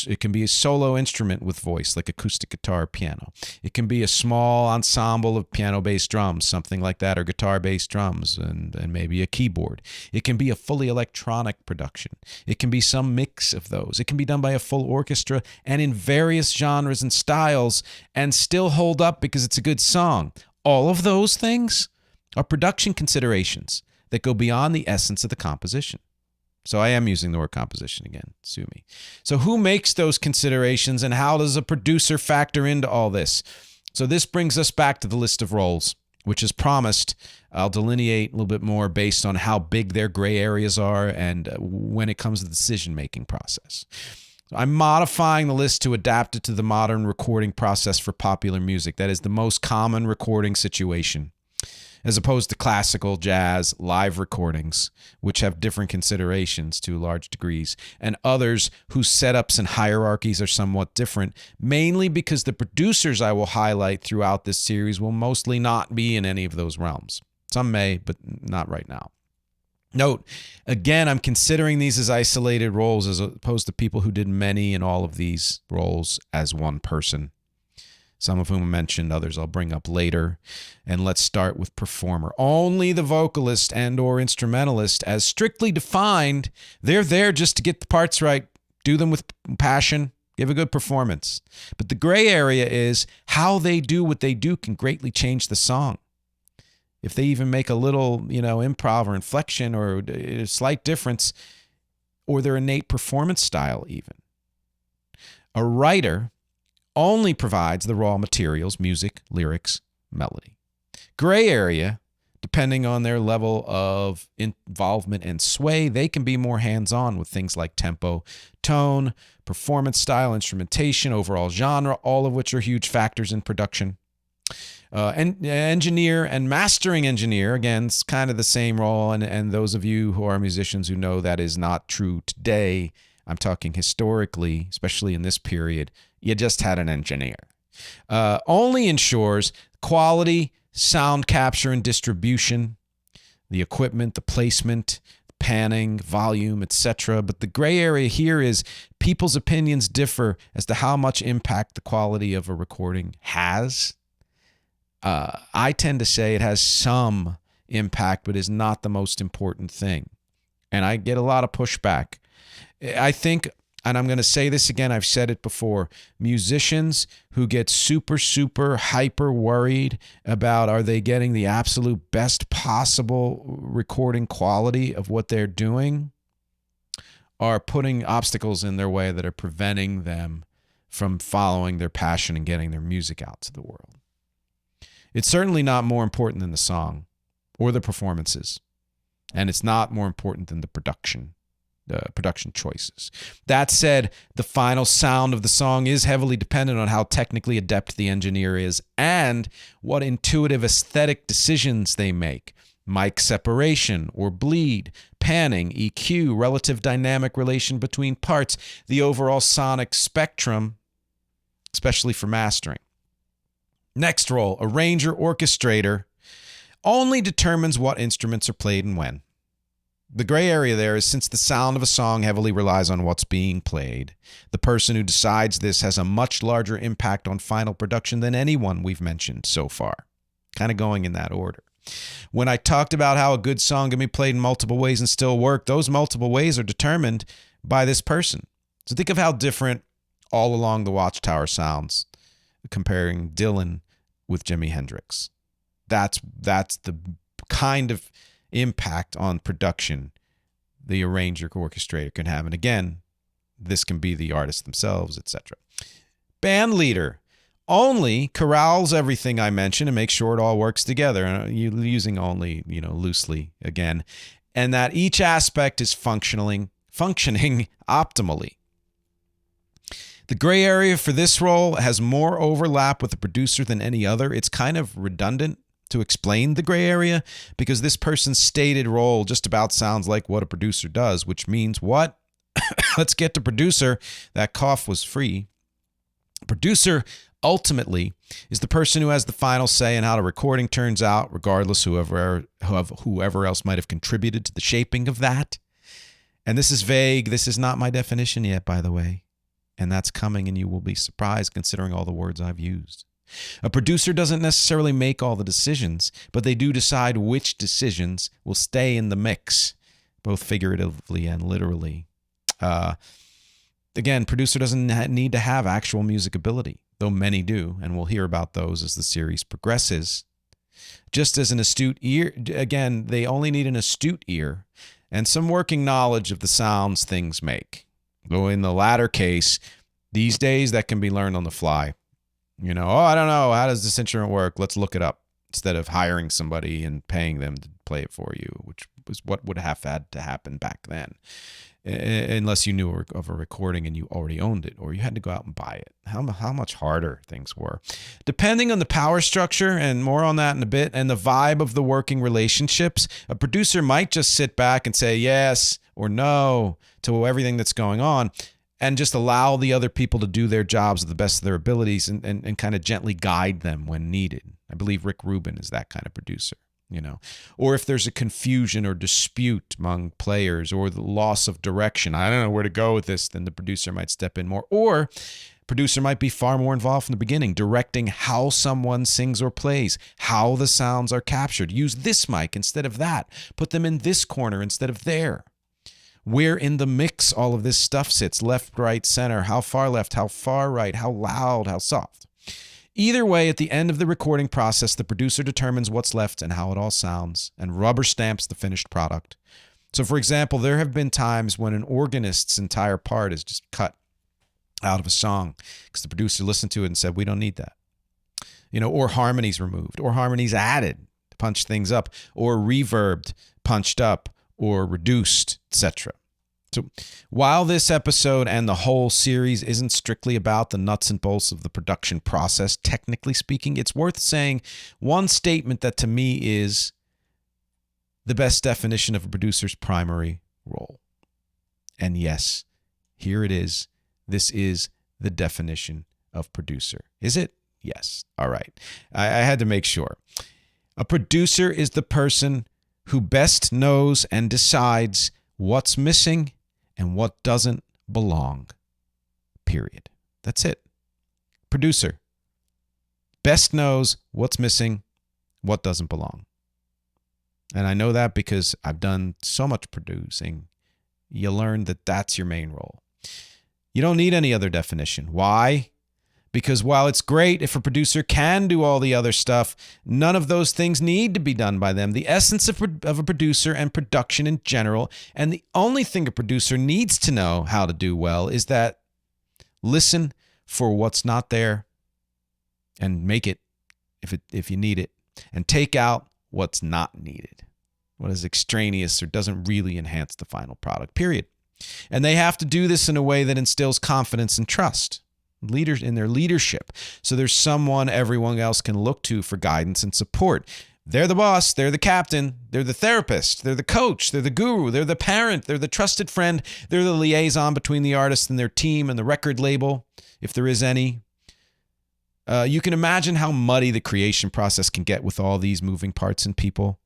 It can be a solo instrument with voice, like acoustic guitar or piano. It can be a small ensemble of piano, bass, drums, something like that, or guitar, bass, drums, and maybe a keyboard. It can be a fully electronic production. It can be some mix of those. It can be done by a full orchestra and in various genres and styles and still hold up because it's a good song. All of those things are production considerations that go beyond the essence of the composition. So I am using the word composition again. Sue me. So who makes those considerations and how does a producer factor into all this? So this brings us back to the list of roles, which is promised. I'll delineate a little bit more based on how big their gray areas are and when it comes to the decision-making process. I'm modifying the list to adapt it to the modern recording process for popular music. That is the most common recording situation, as opposed to classical, jazz, live recordings, which have different considerations to large degrees, and others whose setups and hierarchies are somewhat different, mainly because the producers I will highlight throughout this series will mostly not be in any of those realms. Some may, but not right now. Note, again, I'm considering these as isolated roles as opposed to people who did many and all of these roles as one person. Some of whom I mentioned, others I'll bring up later. And let's start with performer. Only the vocalist and or instrumentalist, as strictly defined, they're there just to get the parts right, do them with passion, give a good performance. But the gray area is how they do what they do can greatly change the song. If they even make a little, improv or inflection or a slight difference, or their innate performance style even. A writer only provides the raw materials, music, lyrics, melody. Gray area, depending on their level of involvement and sway, they can be more hands-on with things like tempo, tone, performance style, instrumentation, overall genre, all of which are huge factors in production. And engineer and mastering engineer, again, it's kind of the same role, and those of you who are musicians who know that is not true today, I'm talking historically, especially in this period, you just had an engineer. Only ensures quality, sound capture and distribution, the equipment, the placement, panning, volume, etc. But the gray area here is people's opinions differ as to how much impact the quality of a recording has. I tend to say it has some impact, but is not the most important thing. And I get a lot of pushback. I think, and I'm going to say this again, I've said it before, musicians who get super, super hyper worried about are they getting the absolute best possible recording quality of what they're doing are putting obstacles in their way that are preventing them from following their passion and getting their music out to the world. It's certainly not more important than the song or the performances. And it's not more important than the production choices. That said, the final sound of the song is heavily dependent on how technically adept the engineer is and what intuitive aesthetic decisions they make. Mic separation or bleed, panning, EQ, relative dynamic relation between parts, the overall sonic spectrum, especially for mastering. Next role, arranger, orchestrator, only determines what instruments are played and when. The gray area there is since the sound of a song heavily relies on what's being played, the person who decides this has a much larger impact on final production than anyone we've mentioned so far. Kind of going in that order. When I talked about how a good song can be played in multiple ways and still work, those multiple ways are determined by this person. So think of how different All Along the Watchtower sounds, comparing Dylan with Jimi Hendrix. That's the kind of impact on production the arranger orchestrator can have. And again, this can be the artists themselves, etc. Band leader only corrals everything I mentioned and makes sure it all works together. Using only, loosely again, and that each aspect is functioning optimally. The gray area for this role has more overlap with the producer than any other. It's kind of redundant to explain the gray area because this person's stated role just about sounds like what a producer does, which means what? Let's get to producer. That cough was free. Producer ultimately is the person who has the final say in how the recording turns out, regardless whoever else might have contributed to the shaping of that. And this is vague. This is not my definition yet, by the way. And that's coming, and you will be surprised considering all the words I've used. A producer doesn't necessarily make all the decisions, but they do decide which decisions will stay in the mix, both figuratively and literally. Again, producer doesn't need to have actual music ability, though many do, and we'll hear about those as the series progresses. Just as an astute ear, again, they only need an astute ear and some working knowledge of the sounds things make. Though in the latter case, these days that can be learned on the fly. I don't know, how does this instrument work? Let's look it up, instead of hiring somebody and paying them to play it for you, which was what would have had to happen back then. Unless you knew of a recording and you already owned it, or you had to go out and buy it. How much harder things were. Depending on the power structure, and more on that in a bit, and the vibe of the working relationships, a producer might just sit back and say yes or no to everything that's going on, and just allow the other people to do their jobs to the best of their abilities and kind of gently guide them when needed. I believe Rick Rubin is that kind of producer. Or if there's a confusion or dispute among players or the loss of direction, I don't know where to go with this, then the producer might step in more. Or producer might be far more involved from the beginning, directing how someone sings or plays, how the sounds are captured. Use this mic instead of that. Put them in this corner instead of there. Where in the mix all of this stuff sits, left, right, center, how far left, how far right, how loud, how soft. Either way, at the end of the recording process, the producer determines what's left and how it all sounds and rubber stamps the finished product. So, for example, there have been times when an organist's entire part is just cut out of a song because the producer listened to it and said, we don't need that. Or harmonies removed, or harmonies added to punch things up, or reverbed, punched up, or reduced, etc. So while this episode and the whole series isn't strictly about the nuts and bolts of the production process, technically speaking, it's worth saying one statement that to me is the best definition of a producer's primary role. And yes, here it is. This is the definition of producer. Is it? Yes. All right. I had to make sure. A producer is the person who best knows and decides what's missing and what doesn't belong. Period. That's it. Producer best knows what's missing, what doesn't belong. And I know that because I've done so much producing. You learn that that's your main role. You don't need any other definition. Why? Because while it's great if a producer can do all the other stuff, none of those things need to be done by them. The essence of a producer and production in general, and the only thing a producer needs to know how to do well, is that listen for what's not there and make it if you need it, and take out what's not needed, what is extraneous or doesn't really enhance the final product, period. And they have to do this in a way that instills confidence and trust leaders in their leadership. So there's someone everyone else can look to for guidance and support. They're the boss, they're the captain, they're the therapist, they're the coach, they're the guru, they're the parent, they're the trusted friend, they're the liaison between the artist and their team and the record label, if there is any. You can imagine how muddy the creation process can get with all these moving parts and people.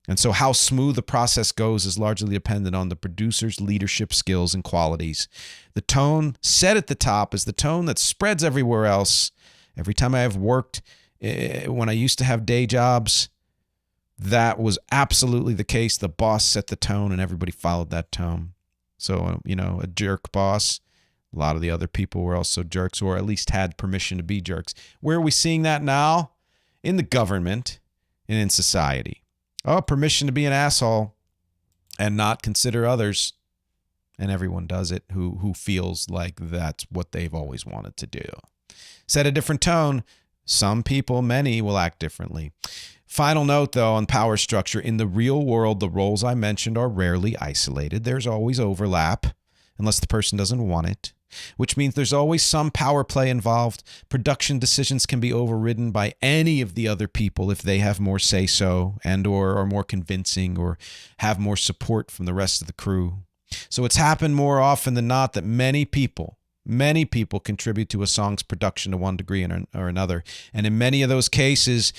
And so how smooth the process goes is largely dependent on the producer's leadership skills and qualities. The tone set at the top is the tone that spreads everywhere else. Every time I have worked, when I used to have day jobs, that was absolutely the case. The boss set the tone and everybody followed that tone. So, a jerk boss, a lot of the other people were also jerks, or at least had permission to be jerks. Where are we seeing that now? In the government and in society. Oh, permission to be an asshole and not consider others. And everyone does it who feels like that's what they've always wanted to do. Set a different tone. Some people, many, will act differently. Final note, though, on power structure. In the real world, the roles I mentioned are rarely isolated. There's always overlap, unless the person doesn't want it, which means there's always some power play involved. Production decisions can be overridden by any of the other people if they have more say-so and or are more convincing or have more support from the rest of the crew. So it's happened more often than not that many people contribute to a song's production to one degree or another. And in many of those cases,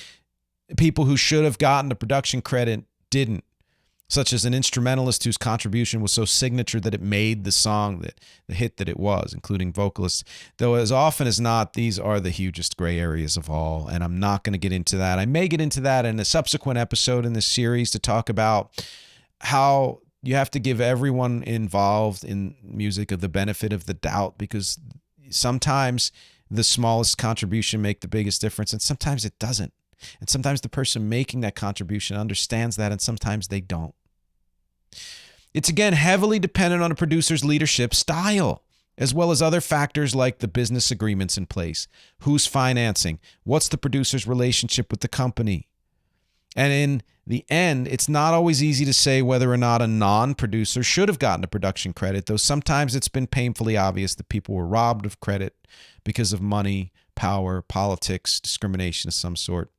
people who should have gotten the production credit didn't, such as an instrumentalist whose contribution was so signature that it made the song the hit that it was, including vocalists. Though as often as not, these are the hugest gray areas of all, and I'm not going to get into that. I may get into that in a subsequent episode in this series to talk about how you have to give everyone involved in music the benefit of the doubt, because sometimes the smallest contribution make the biggest difference, and sometimes it doesn't. And sometimes the person making that contribution understands that, and sometimes they don't. It's again heavily dependent on a producer's leadership style, as well as other factors like the business agreements in place, who's financing, what's the producer's relationship with the company. And in the end, it's not always easy to say whether or not a non-producer should have gotten a production credit, though sometimes it's been painfully obvious that people were robbed of credit because of money, power, politics, discrimination of some sort.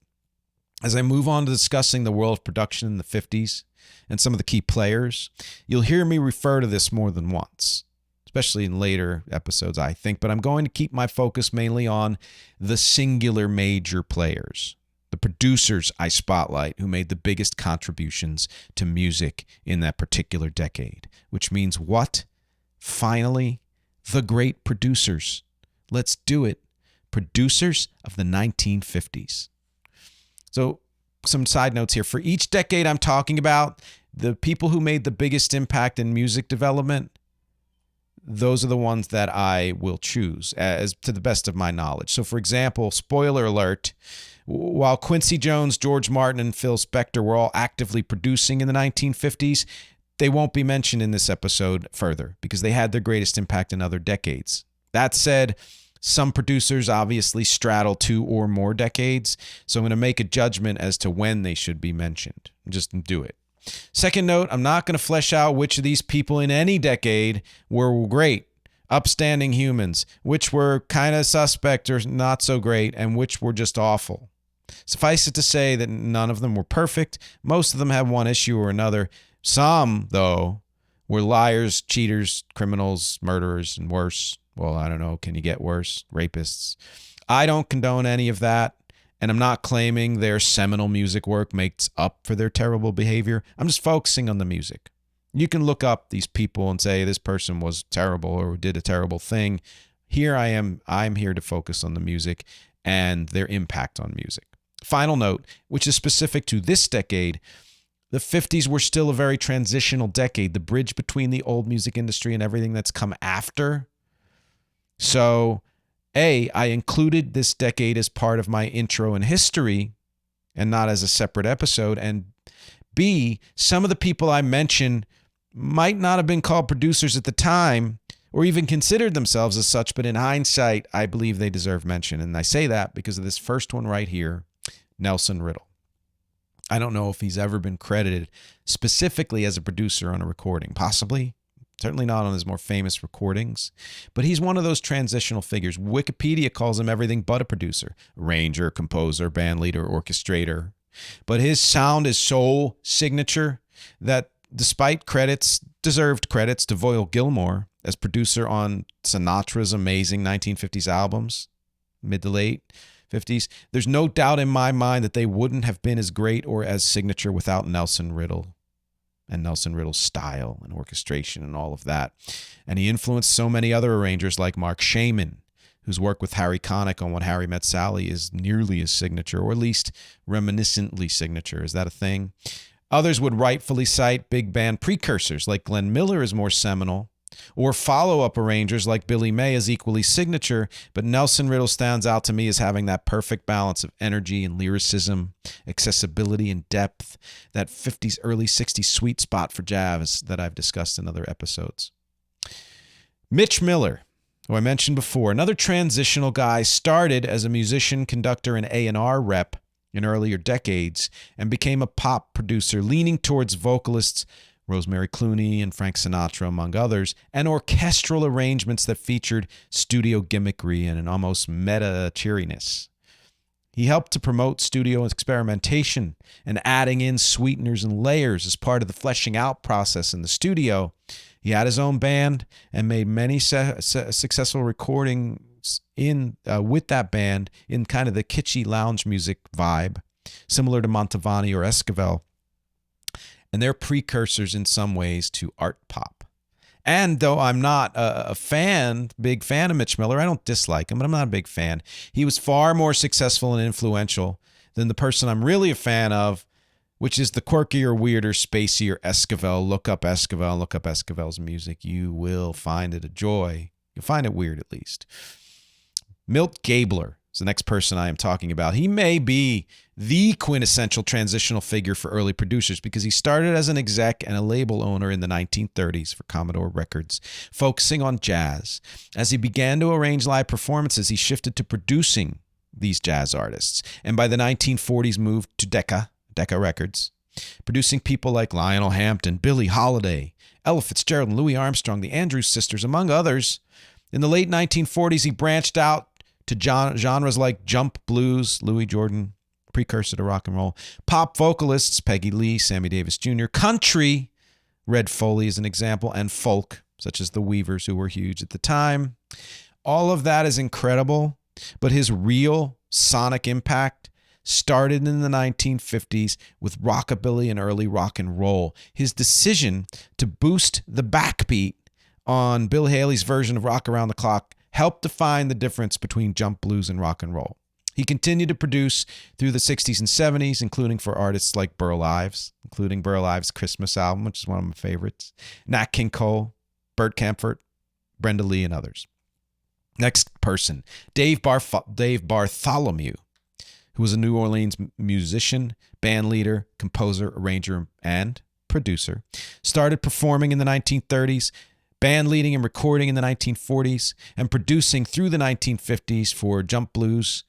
As I move on to discussing the world of production in the 50s and some of the key players, you'll hear me refer to this more than once, especially in later episodes, I think, but I'm going to keep my focus mainly on the singular major players, the producers I spotlight who made the biggest contributions to music in that particular decade, which means what? Finally, the great producers. Let's do it. Producers of the 1950s. So some side notes here. For each decade I'm talking about, the people who made the biggest impact in music development, those are the ones that I will choose as to the best of my knowledge. So for example, spoiler alert, while Quincy Jones, George Martin, and Phil Spector were all actively producing in the 1950s, they won't be mentioned in this episode further because they had their greatest impact in other decades. That said, some producers obviously straddle 2 or more decades, so I'm going to make a judgment as to when they should be mentioned. Just do it. Second note, I'm not going to flesh out which of these people in any decade were great, upstanding humans, which were kind of suspect or not so great, and which were just awful. Suffice it to say that none of them were perfect. Most of them had one issue or another. Some, though, were liars, cheaters, criminals, murderers, and worse. Well, I don't know. Can you get worse? Rapists. I don't condone any of that, and I'm not claiming their seminal music work makes up for their terrible behavior. I'm just focusing on the music. You can look up these people and say this person was terrible or did a terrible thing. Here I am. I'm here to focus on the music and their impact on music. Final note, which is specific to this decade, the 50s were still a very transitional decade, the bridge between the old music industry and everything that's come after. So, A, I included this decade as part of my intro and history and not as a separate episode. And B, some of the people I mentioned might not have been called producers at the time or even considered themselves as such, but in hindsight, I believe they deserve mention. And I say that because of this first one right here, Nelson Riddle. I don't know if he's ever been credited specifically as a producer on a recording. Possibly. Certainly not on his more famous recordings. But he's one of those transitional figures. Wikipedia calls him everything but a producer. Arranger, composer, bandleader, orchestrator. But his sound is so signature that despite deserved credits to Voyle Gilmore as producer on Sinatra's amazing 1950s albums, mid to late 50s, there's no doubt in my mind that they wouldn't have been as great or as signature without Nelson Riddle and Nelson Riddle's style and orchestration and all of that. And he influenced so many other arrangers like Mark Shaman, whose work with Harry Connick on When Harry Met Sally is nearly as signature, or at least reminiscently signature. Is that a thing? Others would rightfully cite big band precursors like Glenn Miller as more seminal, or follow-up arrangers like Billy May as equally signature, but Nelson Riddle stands out to me as having that perfect balance of energy and lyricism, accessibility and depth, that 50s, early 60s sweet spot for jazz that I've discussed in other episodes. Mitch Miller, who I mentioned before, another transitional guy, started as a musician, conductor, and A&R rep in earlier decades and became a pop producer leaning towards vocalists Rosemary Clooney and Frank Sinatra, among others, and orchestral arrangements that featured studio gimmickry and an almost meta cheeriness. He helped to promote studio experimentation and adding in sweeteners and layers as part of the fleshing out process in the studio. He had his own band and made many successful recordings with that band in kind of the kitschy lounge music vibe, similar to Mantovani or Esquivel. And they're precursors in some ways to art pop. And though I'm not a big fan of Mitch Miller, I don't dislike him, but I'm not a big fan. He was far more successful and influential than the person I'm really a fan of, which is the quirkier, weirder, spacier Esquivel. Look up Esquivel, look up Esquivel's music. You will find it a joy. You'll find it weird, at least. Milt Gabler is the next person I am talking about. He may be the quintessential transitional figure for early producers because he started as an exec and a label owner in the 1930s for Commodore Records, focusing on jazz. As he began to arrange live performances, he shifted to producing these jazz artists, and by the 1940s moved to Decca Records, producing people like Lionel Hampton, Billie Holiday, Ella Fitzgerald, and Louis Armstrong, the Andrews Sisters, among others. In the late 1940s, he branched out to genres like jump blues, Louis Jordan, precursor to rock and roll, pop vocalists, Peggy Lee, Sammy Davis Jr., country, Red Foley is an example, and folk, such as the Weavers, who were huge at the time. All of that is incredible, but his real sonic impact started in the 1950s with rockabilly and early rock and roll. His decision to boost the backbeat on Bill Haley's version of Rock Around the Clock helped define the difference between jump blues and rock and roll. He continued to produce through the 60s and 70s, including for artists like Burl Ives, including Burl Ives' Christmas album, which is one of my favorites, Nat King Cole, Bert Kaempfert, Brenda Lee, and others. Next person, Dave Bartholomew, who was a New Orleans musician, band leader, composer, arranger, and producer. Started performing in the 1930s, band leading and recording in the 1940s, and producing through the 1950s for jump blues,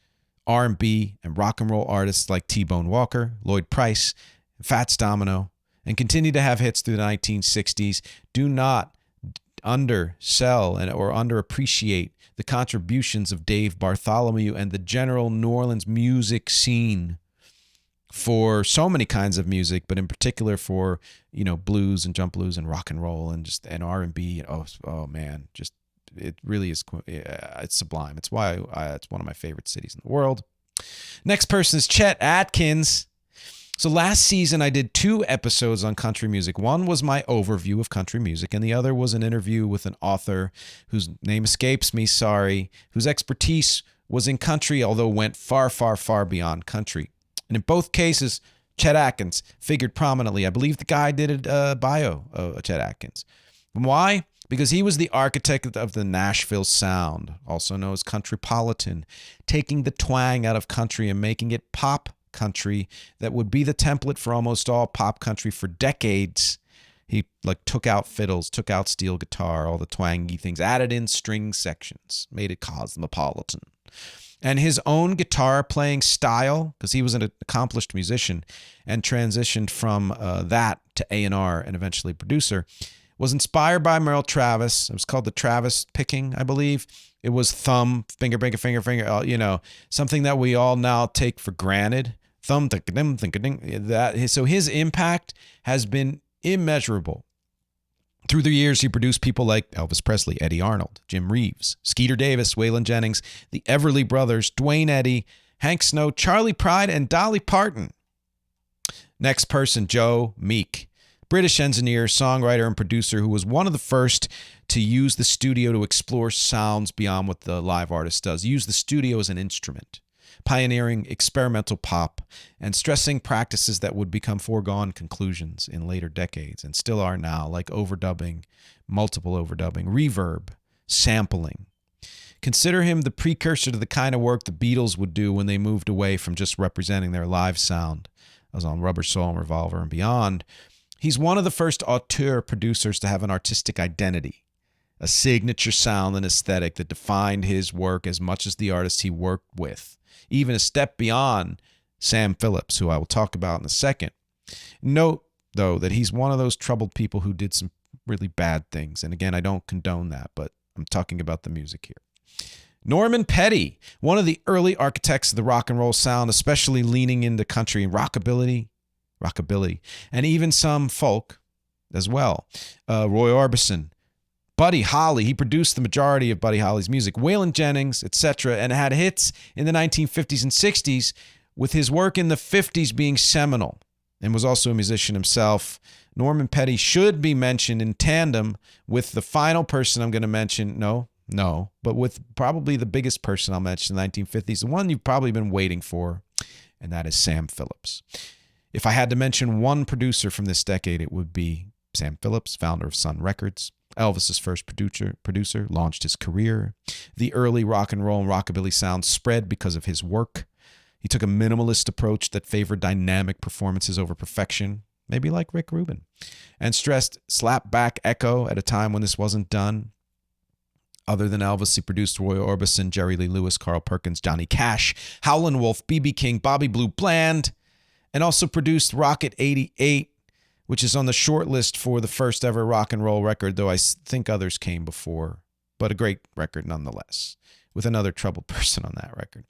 R&B, and rock and roll artists like T-Bone Walker, Lloyd Price, Fats Domino, and continued to have hits through the 1960s. Do not undersell or underappreciate the contributions of Dave Bartholomew and the general New Orleans music scene for so many kinds of music, but in particular for, blues and jump blues and rock and roll and R&B. Oh man, just it really is. It's sublime. It's why it's one of my favorite cities in the world. Next person is Chet Atkins. So last season I did 2 episodes on country music. One was my overview of country music, and the other was an interview with an author whose name escapes me, sorry, whose expertise was in country, although went far, far, far beyond country. And in both cases, Chet Atkins figured prominently. I believe the guy did a bio of Chet Atkins. Why? Because he was the architect of the Nashville sound, also known as countrypolitan, taking the twang out of country and making it pop country that would be the template for almost all pop country for decades. He took out fiddles, took out steel guitar, all the twangy things, added in string sections, made it cosmopolitan. And his own guitar playing style, because he was an accomplished musician and transitioned from that to A&R and eventually producer, was inspired by Merle Travis. It was called the Travis picking, I believe. It was thumb, finger, finger, finger, finger, you know, something that we all now take for granted. Thumb, that. So his impact has been immeasurable. Through the years, he produced people like Elvis Presley, Eddie Arnold, Jim Reeves, Skeeter Davis, Waylon Jennings, the Everly Brothers, Dwayne Eddy, Hank Snow, Charlie Pride, and Dolly Parton. Next person, Joe Meek, British engineer, songwriter, and producer who was one of the first to use the studio to explore sounds beyond what the live artist does. Use the studio as an instrument, pioneering experimental pop and stressing practices that would become foregone conclusions in later decades and still are now, like overdubbing, multiple overdubbing, reverb, sampling. Consider him the precursor to the kind of work the Beatles would do when they moved away from just representing their live sound, as on Rubber Soul and Revolver and beyond. He's one of the first auteur producers to have an artistic identity, a signature sound and aesthetic that defined his work as much as the artists he worked with, even a step beyond Sam Phillips, who I will talk about in a second. Note, though, that he's one of those troubled people who did some really bad things. And again, I don't condone that, but I'm talking about the music here. Norman Petty, one of the early architects of the rock and roll sound, especially leaning into country and rockabilly, and even some folk as well. Roy Orbison, Buddy Holly, he produced the majority of Buddy Holly's music, Waylon Jennings, etc., and had hits in the 1950s and 60s, with his work in the 50s being seminal, and was also a musician himself. Norman Petty should be mentioned in tandem with the final person I'm going to mention. No, but with probably the biggest person I'll mention in the 1950s, the one you've probably been waiting for, and that is Sam Phillips. If I had to mention one producer from this decade, it would be Sam Phillips, founder of Sun Records, Elvis's first producer, launched his career. The early rock and roll and rockabilly sound spread because of his work. He took a minimalist approach that favored dynamic performances over perfection, maybe like Rick Rubin, and stressed slap-back echo at a time when this wasn't done. Other than Elvis, he produced Roy Orbison, Jerry Lee Lewis, Carl Perkins, Johnny Cash, Howlin' Wolf, B.B. King, Bobby Blue Bland, and also produced Rocket 88, which is on the short list for the first ever rock and roll record, though I think others came before, but a great record nonetheless, with another troubled person on that record.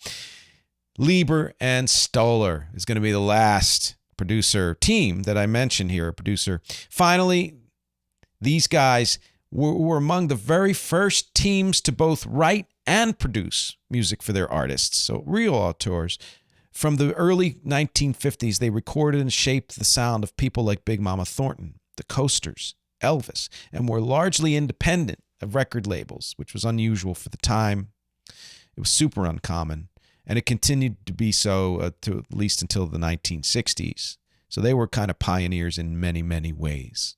Leiber and Stoller is going to be the last producer team that I mentioned here, a producer. Finally, these guys were among the very first teams to both write and produce music for their artists, so real auteurs. From the early 1950s, they recorded and shaped the sound of people like Big Mama Thornton, the Coasters, Elvis, and were largely independent of record labels, which was unusual for the time. It was super uncommon, and it continued to be so to at least until the 1960s. So they were kind of pioneers in many, many ways.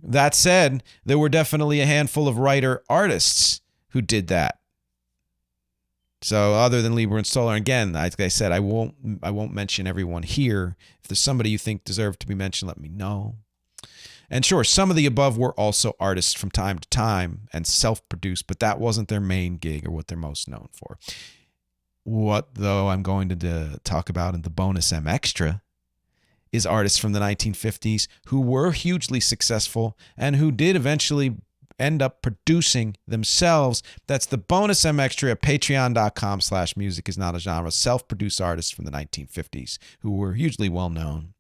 That said, there were definitely a handful of writer-artists who did that. So other than Leiber and Stoller, again, like I said, I won't mention everyone here. If there's somebody you think deserved to be mentioned, let me know. And sure, some of the above were also artists from time to time and self-produced, but that wasn't their main gig or what they're most known for. What, though, I'm going to talk about in the bonus MxTRA is artists from the 1950s who were hugely successful and who did eventually end up producing themselves. That's the bonus MxTRA at patreon.com/music is not a genre. Self-produced artists from the 1950s who were hugely well known.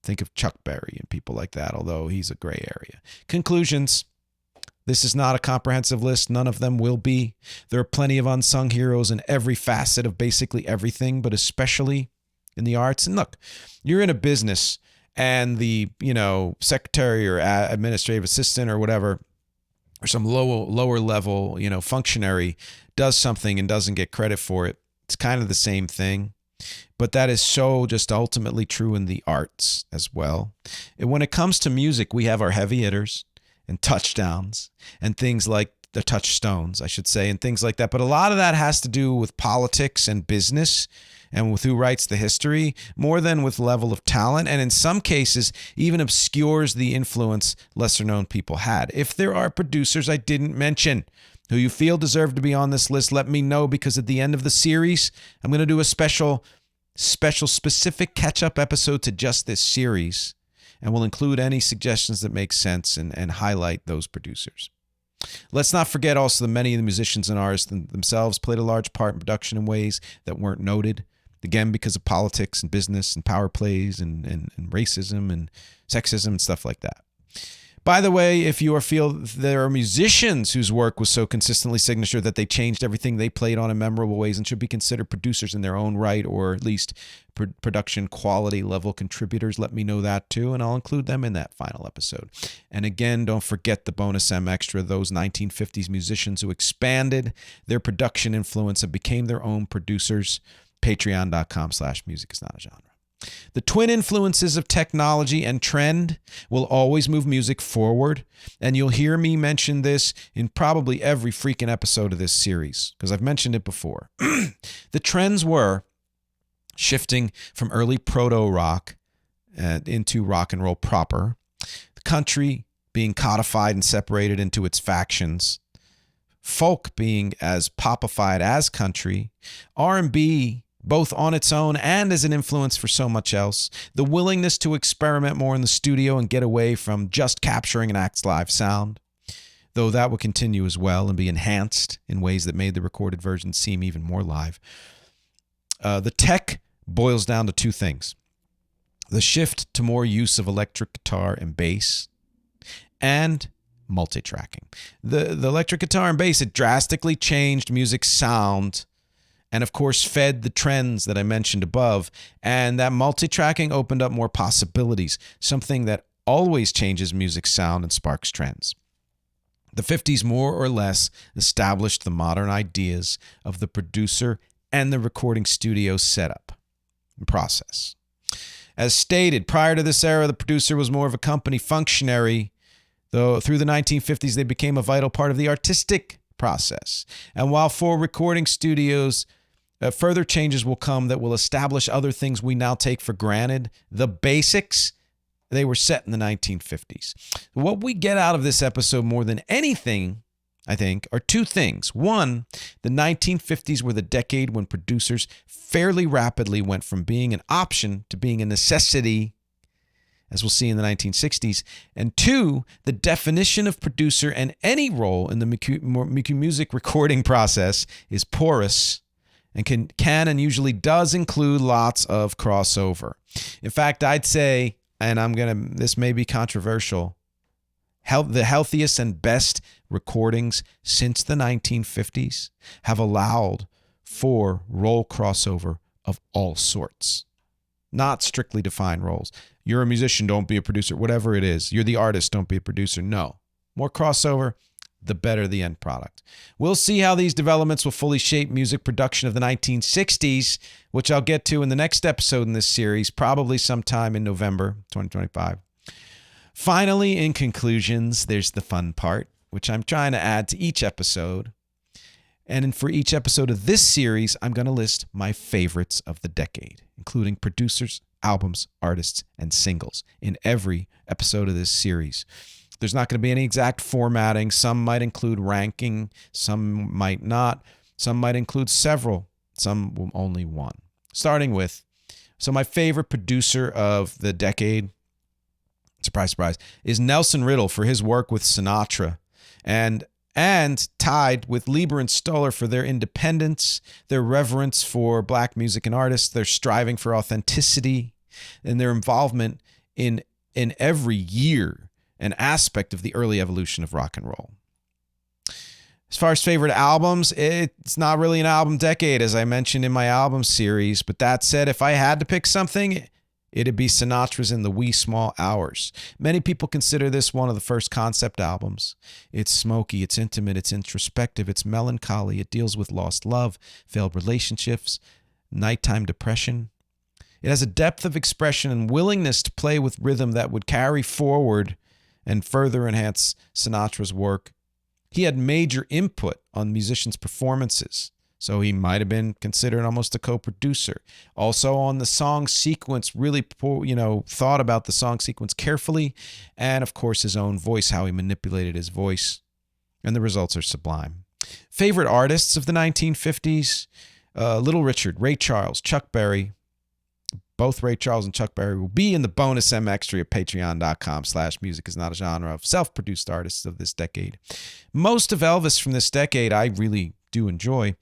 Think of Chuck Berry and people like that, although he's a gray area. Conclusions. This is not a comprehensive list. None of them will be. There are plenty of unsung heroes in every facet of basically everything, but especially in the arts. And look, you're in a business and the, secretary or administrative assistant or whatever, or some lower level, functionary does something and doesn't get credit for it. It's kind of the same thing. But that is so just ultimately true in the arts as well. And when it comes to music, we have our heavy hitters and touchdowns and things like the touchstones, I should say, and things like that. But a lot of that has to do with politics and business and with who writes the history more than with level of talent. And in some cases, even obscures the influence lesser known people had. If there are producers I didn't mention who you feel deserve to be on this list, let me know, because at the end of the series, I'm going to do a special specific catch-up episode to just this series, and we'll include any suggestions that make sense and highlight those producers. Let's not forget also that many of the musicians and artists themselves played a large part in production in ways that weren't noted, again, because of politics and business and power plays and racism and sexism and stuff like that. By the way, if you feel there are musicians whose work was so consistently signature that they changed everything they played on in memorable ways and should be considered producers in their own right, or at least production quality level contributors, let me know that too, and I'll include them in that final episode. And again, don't forget the bonus MxTRA, those 1950s musicians who expanded their production influence and became their own producers. Patreon.com/musicisnotagenre. The twin influences of technology and trend will always move music forward, and you'll hear me mention this in probably every freaking episode of this series, because I've mentioned it before. The trends were shifting from early proto-rock into rock and roll proper, the country being codified and separated into its factions, folk being as popified as country, R&B both on its own and as an influence for so much else, the willingness to experiment more in the studio and get away from just capturing an act's live sound, though that would continue as well and be enhanced in ways that made the recorded version seem even more live. The tech boils down to two things: the shift to more use of electric guitar and bass, and multi-tracking. The electric guitar and bass, it drastically changed music's sound, and of course fed the trends that I mentioned above, and that multi-tracking opened up more possibilities, something that always changes music's sound and sparks trends. The 50s more or less established the modern ideas of the producer and the recording studio setup and process. As stated, prior to this era, the producer was more of a company functionary, though through the 1950s they became a vital part of the artistic process. And while for recording studios, further changes will come that will establish other things we now take for granted. The basics, they were set in the 1950s. What we get out of this episode more than anything, I think, are two things. One, the 1950s were the decade when producers fairly rapidly went from being an option to being a necessity, as we'll see in the 1960s. And two, the definition of producer and any role in the music recording process is porous and can and usually does include lots of crossover. In fact, I'd say, and this may be controversial, the healthiest and best recordings since the 1950s have allowed for role crossover of all sorts. Not strictly defined roles. You're a musician, don't be a producer. Whatever it is. You're the artist, don't be a producer. No. More crossover, the better the end product. We'll see how these developments will fully shape music production of the 1960s, which I'll get to in the next episode in this series, probably sometime in November 2025. Finally, in conclusions, there's the fun part, which I'm trying to add to each episode. And for each episode of this series, I'm going to list my favorites of the decade, including producers, albums, artists, and singles in every episode of this series. There's not going to be any exact formatting. Some might include ranking, some might not. Some might include several, some only one. Starting with, so my favorite producer of the decade, surprise, surprise, is Nelson Riddle for his work with Sinatra, and tied with Lieber and Stoller for their independence, their reverence for black music and artists, their striving for authenticity, and their involvement in every year an aspect of the early evolution of rock and roll. As far as favorite albums, it's not really an album decade, as I mentioned in my album series. But that said, if I had to pick something, it'd be Sinatra's In the Wee Small Hours. Many people consider this one of the first concept albums. It's smoky, it's intimate, it's introspective, it's melancholy. It deals with lost love, failed relationships, nighttime depression. It has a depth of expression and willingness to play with rhythm that would carry forward and further enhance Sinatra's work. He had major input on musicians' performances, so he might have been considered almost a co-producer. Also on the song sequence, really, thought about the song sequence carefully, and of course his own voice, how he manipulated his voice, and the results are sublime. Favorite artists of the 1950s? Little Richard, Ray Charles, Chuck Berry. Both Ray Charles and Chuck Berry will be in the bonus MxTRA at patreon.com/music is not a genre of self-produced artists of this decade. Most of Elvis from this decade I really do enjoy.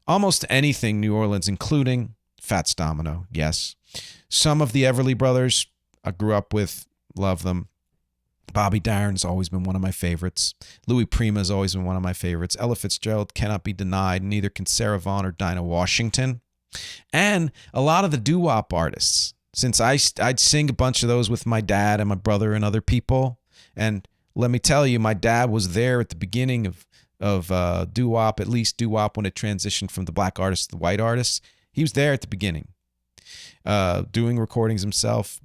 Almost anything New Orleans, including Fats Domino, yes. Some of the Everly Brothers I grew up with, love them. Bobby Darin's always been one of my favorites. Louis Prima's always been one of my favorites. Ella Fitzgerald cannot be denied. Neither can Sarah Vaughan or Dinah Washington. And a lot of the doo-wop artists, since I'd sing a bunch of those with my dad and my brother and other people. And let me tell you, my dad was there at the beginning of doo-wop, at least doo-wop when it transitioned from the black artists to the white artists. He was there at the beginning, doing recordings himself,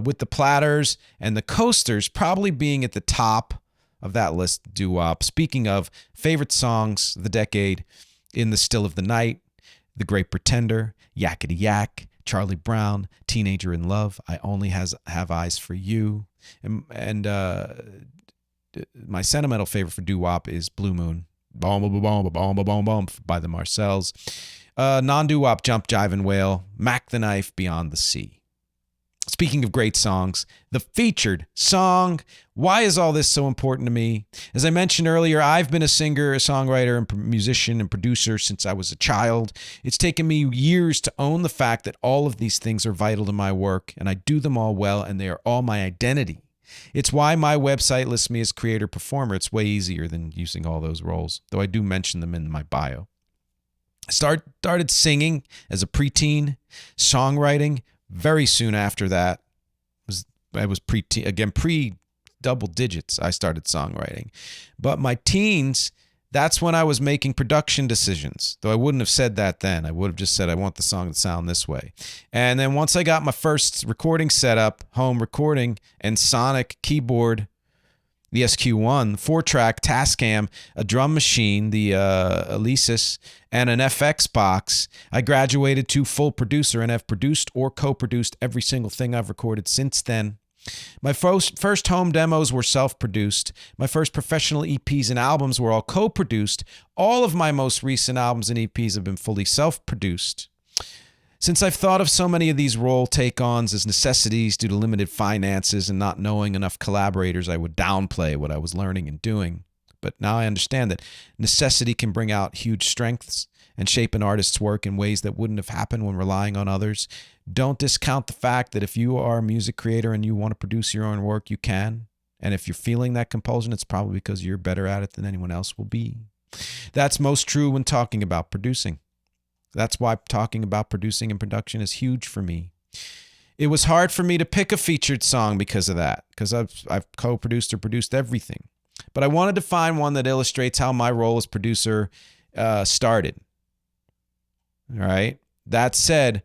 with the Platters and the Coasters probably being at the top of that list, doo-wop. Speaking of favorite songs of the decade, In the Still of the Night, The Great Pretender, Yakety Yak, Charlie Brown, Teenager in Love, I Only Have Eyes for You. And my sentimental favorite for doo-wop is Blue Moon, Boom, boom, boom, boom, boom, boom, boom, by the Marcells. Non-doo-wop, Jump, Jive, and Wail, Mac the Knife, Beyond the Sea. Speaking of great songs, the featured song. Why is all this so important to me? As I mentioned earlier, I've been a singer, a songwriter, and musician and producer since I was a child. It's taken me years to own the fact that all of these things are vital to my work, and I do them all well, and they are all my identity. It's why my website lists me as creator-performer. It's way easier than using all those roles, though I do mention them in my bio. I started singing as a preteen, songwriting very soon after that. I was pre-double digits. I started songwriting. But my teens, that's when I was making production decisions. Though I wouldn't have said that then. I would have just said, I want the song to sound this way. And then once I got my first recording setup, home recording, and sonic keyboard, the SQ1, 4-track Tascam, a drum machine, the Alesis, and an FX box, I graduated to full producer and have produced or co-produced every single thing I've recorded since then. My first home demos were self-produced. My first professional EPs and albums were all co-produced. All of my most recent albums and EPs have been fully self-produced. Since I've thought of so many of these role take-ons as necessities due to limited finances and not knowing enough collaborators, I would downplay what I was learning and doing. But now I understand that necessity can bring out huge strengths and shape an artist's work in ways that wouldn't have happened when relying on others. Don't discount the fact that if you are a music creator and you want to produce your own work, you can. And if you're feeling that compulsion, it's probably because you're better at it than anyone else will be. That's most true when talking about producing. That's why talking about producing and production is huge for me. It was hard for me to pick a featured song because of that, because I've co-produced or produced everything. But I wanted to find one that illustrates how my role as producer started. All right. That said,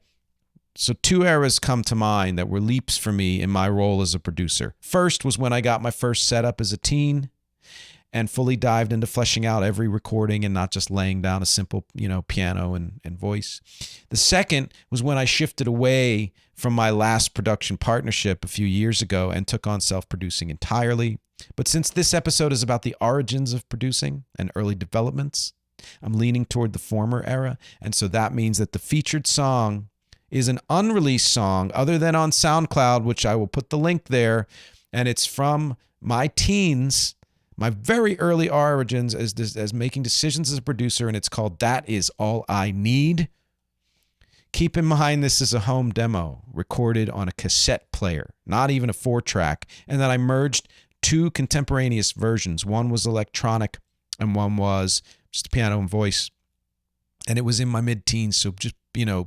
so 2 eras come to mind that were leaps for me in my role as a producer. First was when I got my first setup as a teen and fully dived into fleshing out every recording and not just laying down a simple, piano and voice. The second was when I shifted away from my last production partnership a few years ago and took on self-producing entirely. But since this episode is about the origins of producing and early developments, I'm leaning toward the former era, and so that means that the featured song is an unreleased song other than on SoundCloud, which I will put the link there, and it's from my teens, my very early origins as making decisions as a producer, and it's called That Is All I Need. Keep in mind this is a home demo recorded on a cassette player, not even a 4-track, and then I merged 2 contemporaneous versions. One was electronic and one was just piano and voice, and it was in my mid-teens, so just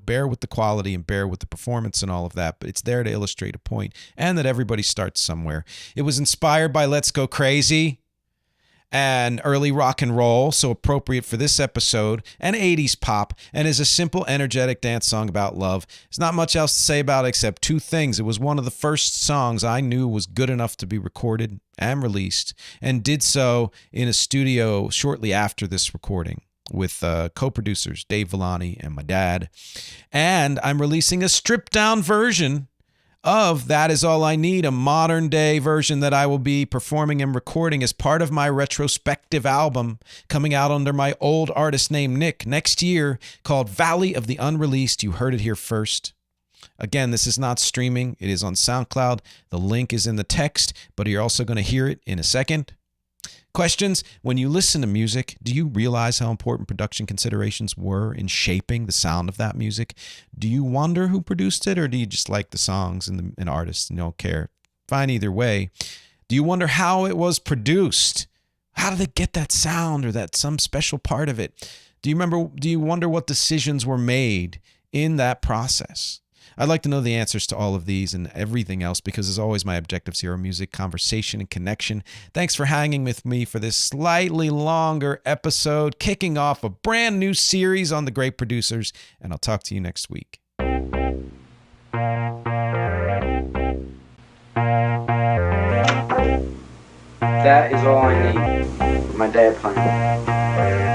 bear with the quality and bear with the performance and all of that, but it's there to illustrate a point and that everybody starts somewhere. It was inspired by Let's Go Crazy and early rock and roll, so appropriate for this episode, and 80s pop, and is a simple, energetic dance song about love. There's not much else to say about it except 2 things. It was one of the first songs I knew was good enough to be recorded and released, and did so in a studio shortly after this recording with co-producers Dave Villani and my dad. And I'm releasing a stripped-down version of That Is All I Need, a modern day version that I will be performing and recording as part of my retrospective album coming out under my old artist name Nick next year, called Valley of the Unreleased. You heard it here first. Again, this is not streaming. It is on SoundCloud. The link is in the text, but you're also going to hear it in a second. Questions? When you listen to music, do you realize how important production considerations were in shaping the sound of that music? Do you wonder who produced it, or do you just like the songs and artists and don't care? Fine either way. Do you wonder how it was produced? How did they get that sound or that some special part of it? Do you wonder what decisions were made in that process? I'd like to know the answers to all of these and everything else, because as always, my objectives here are music, conversation, and connection. Thanks for hanging with me for this slightly longer episode, kicking off a brand new series on the great producers, and I'll talk to you next week. That is all I need. My dad playing.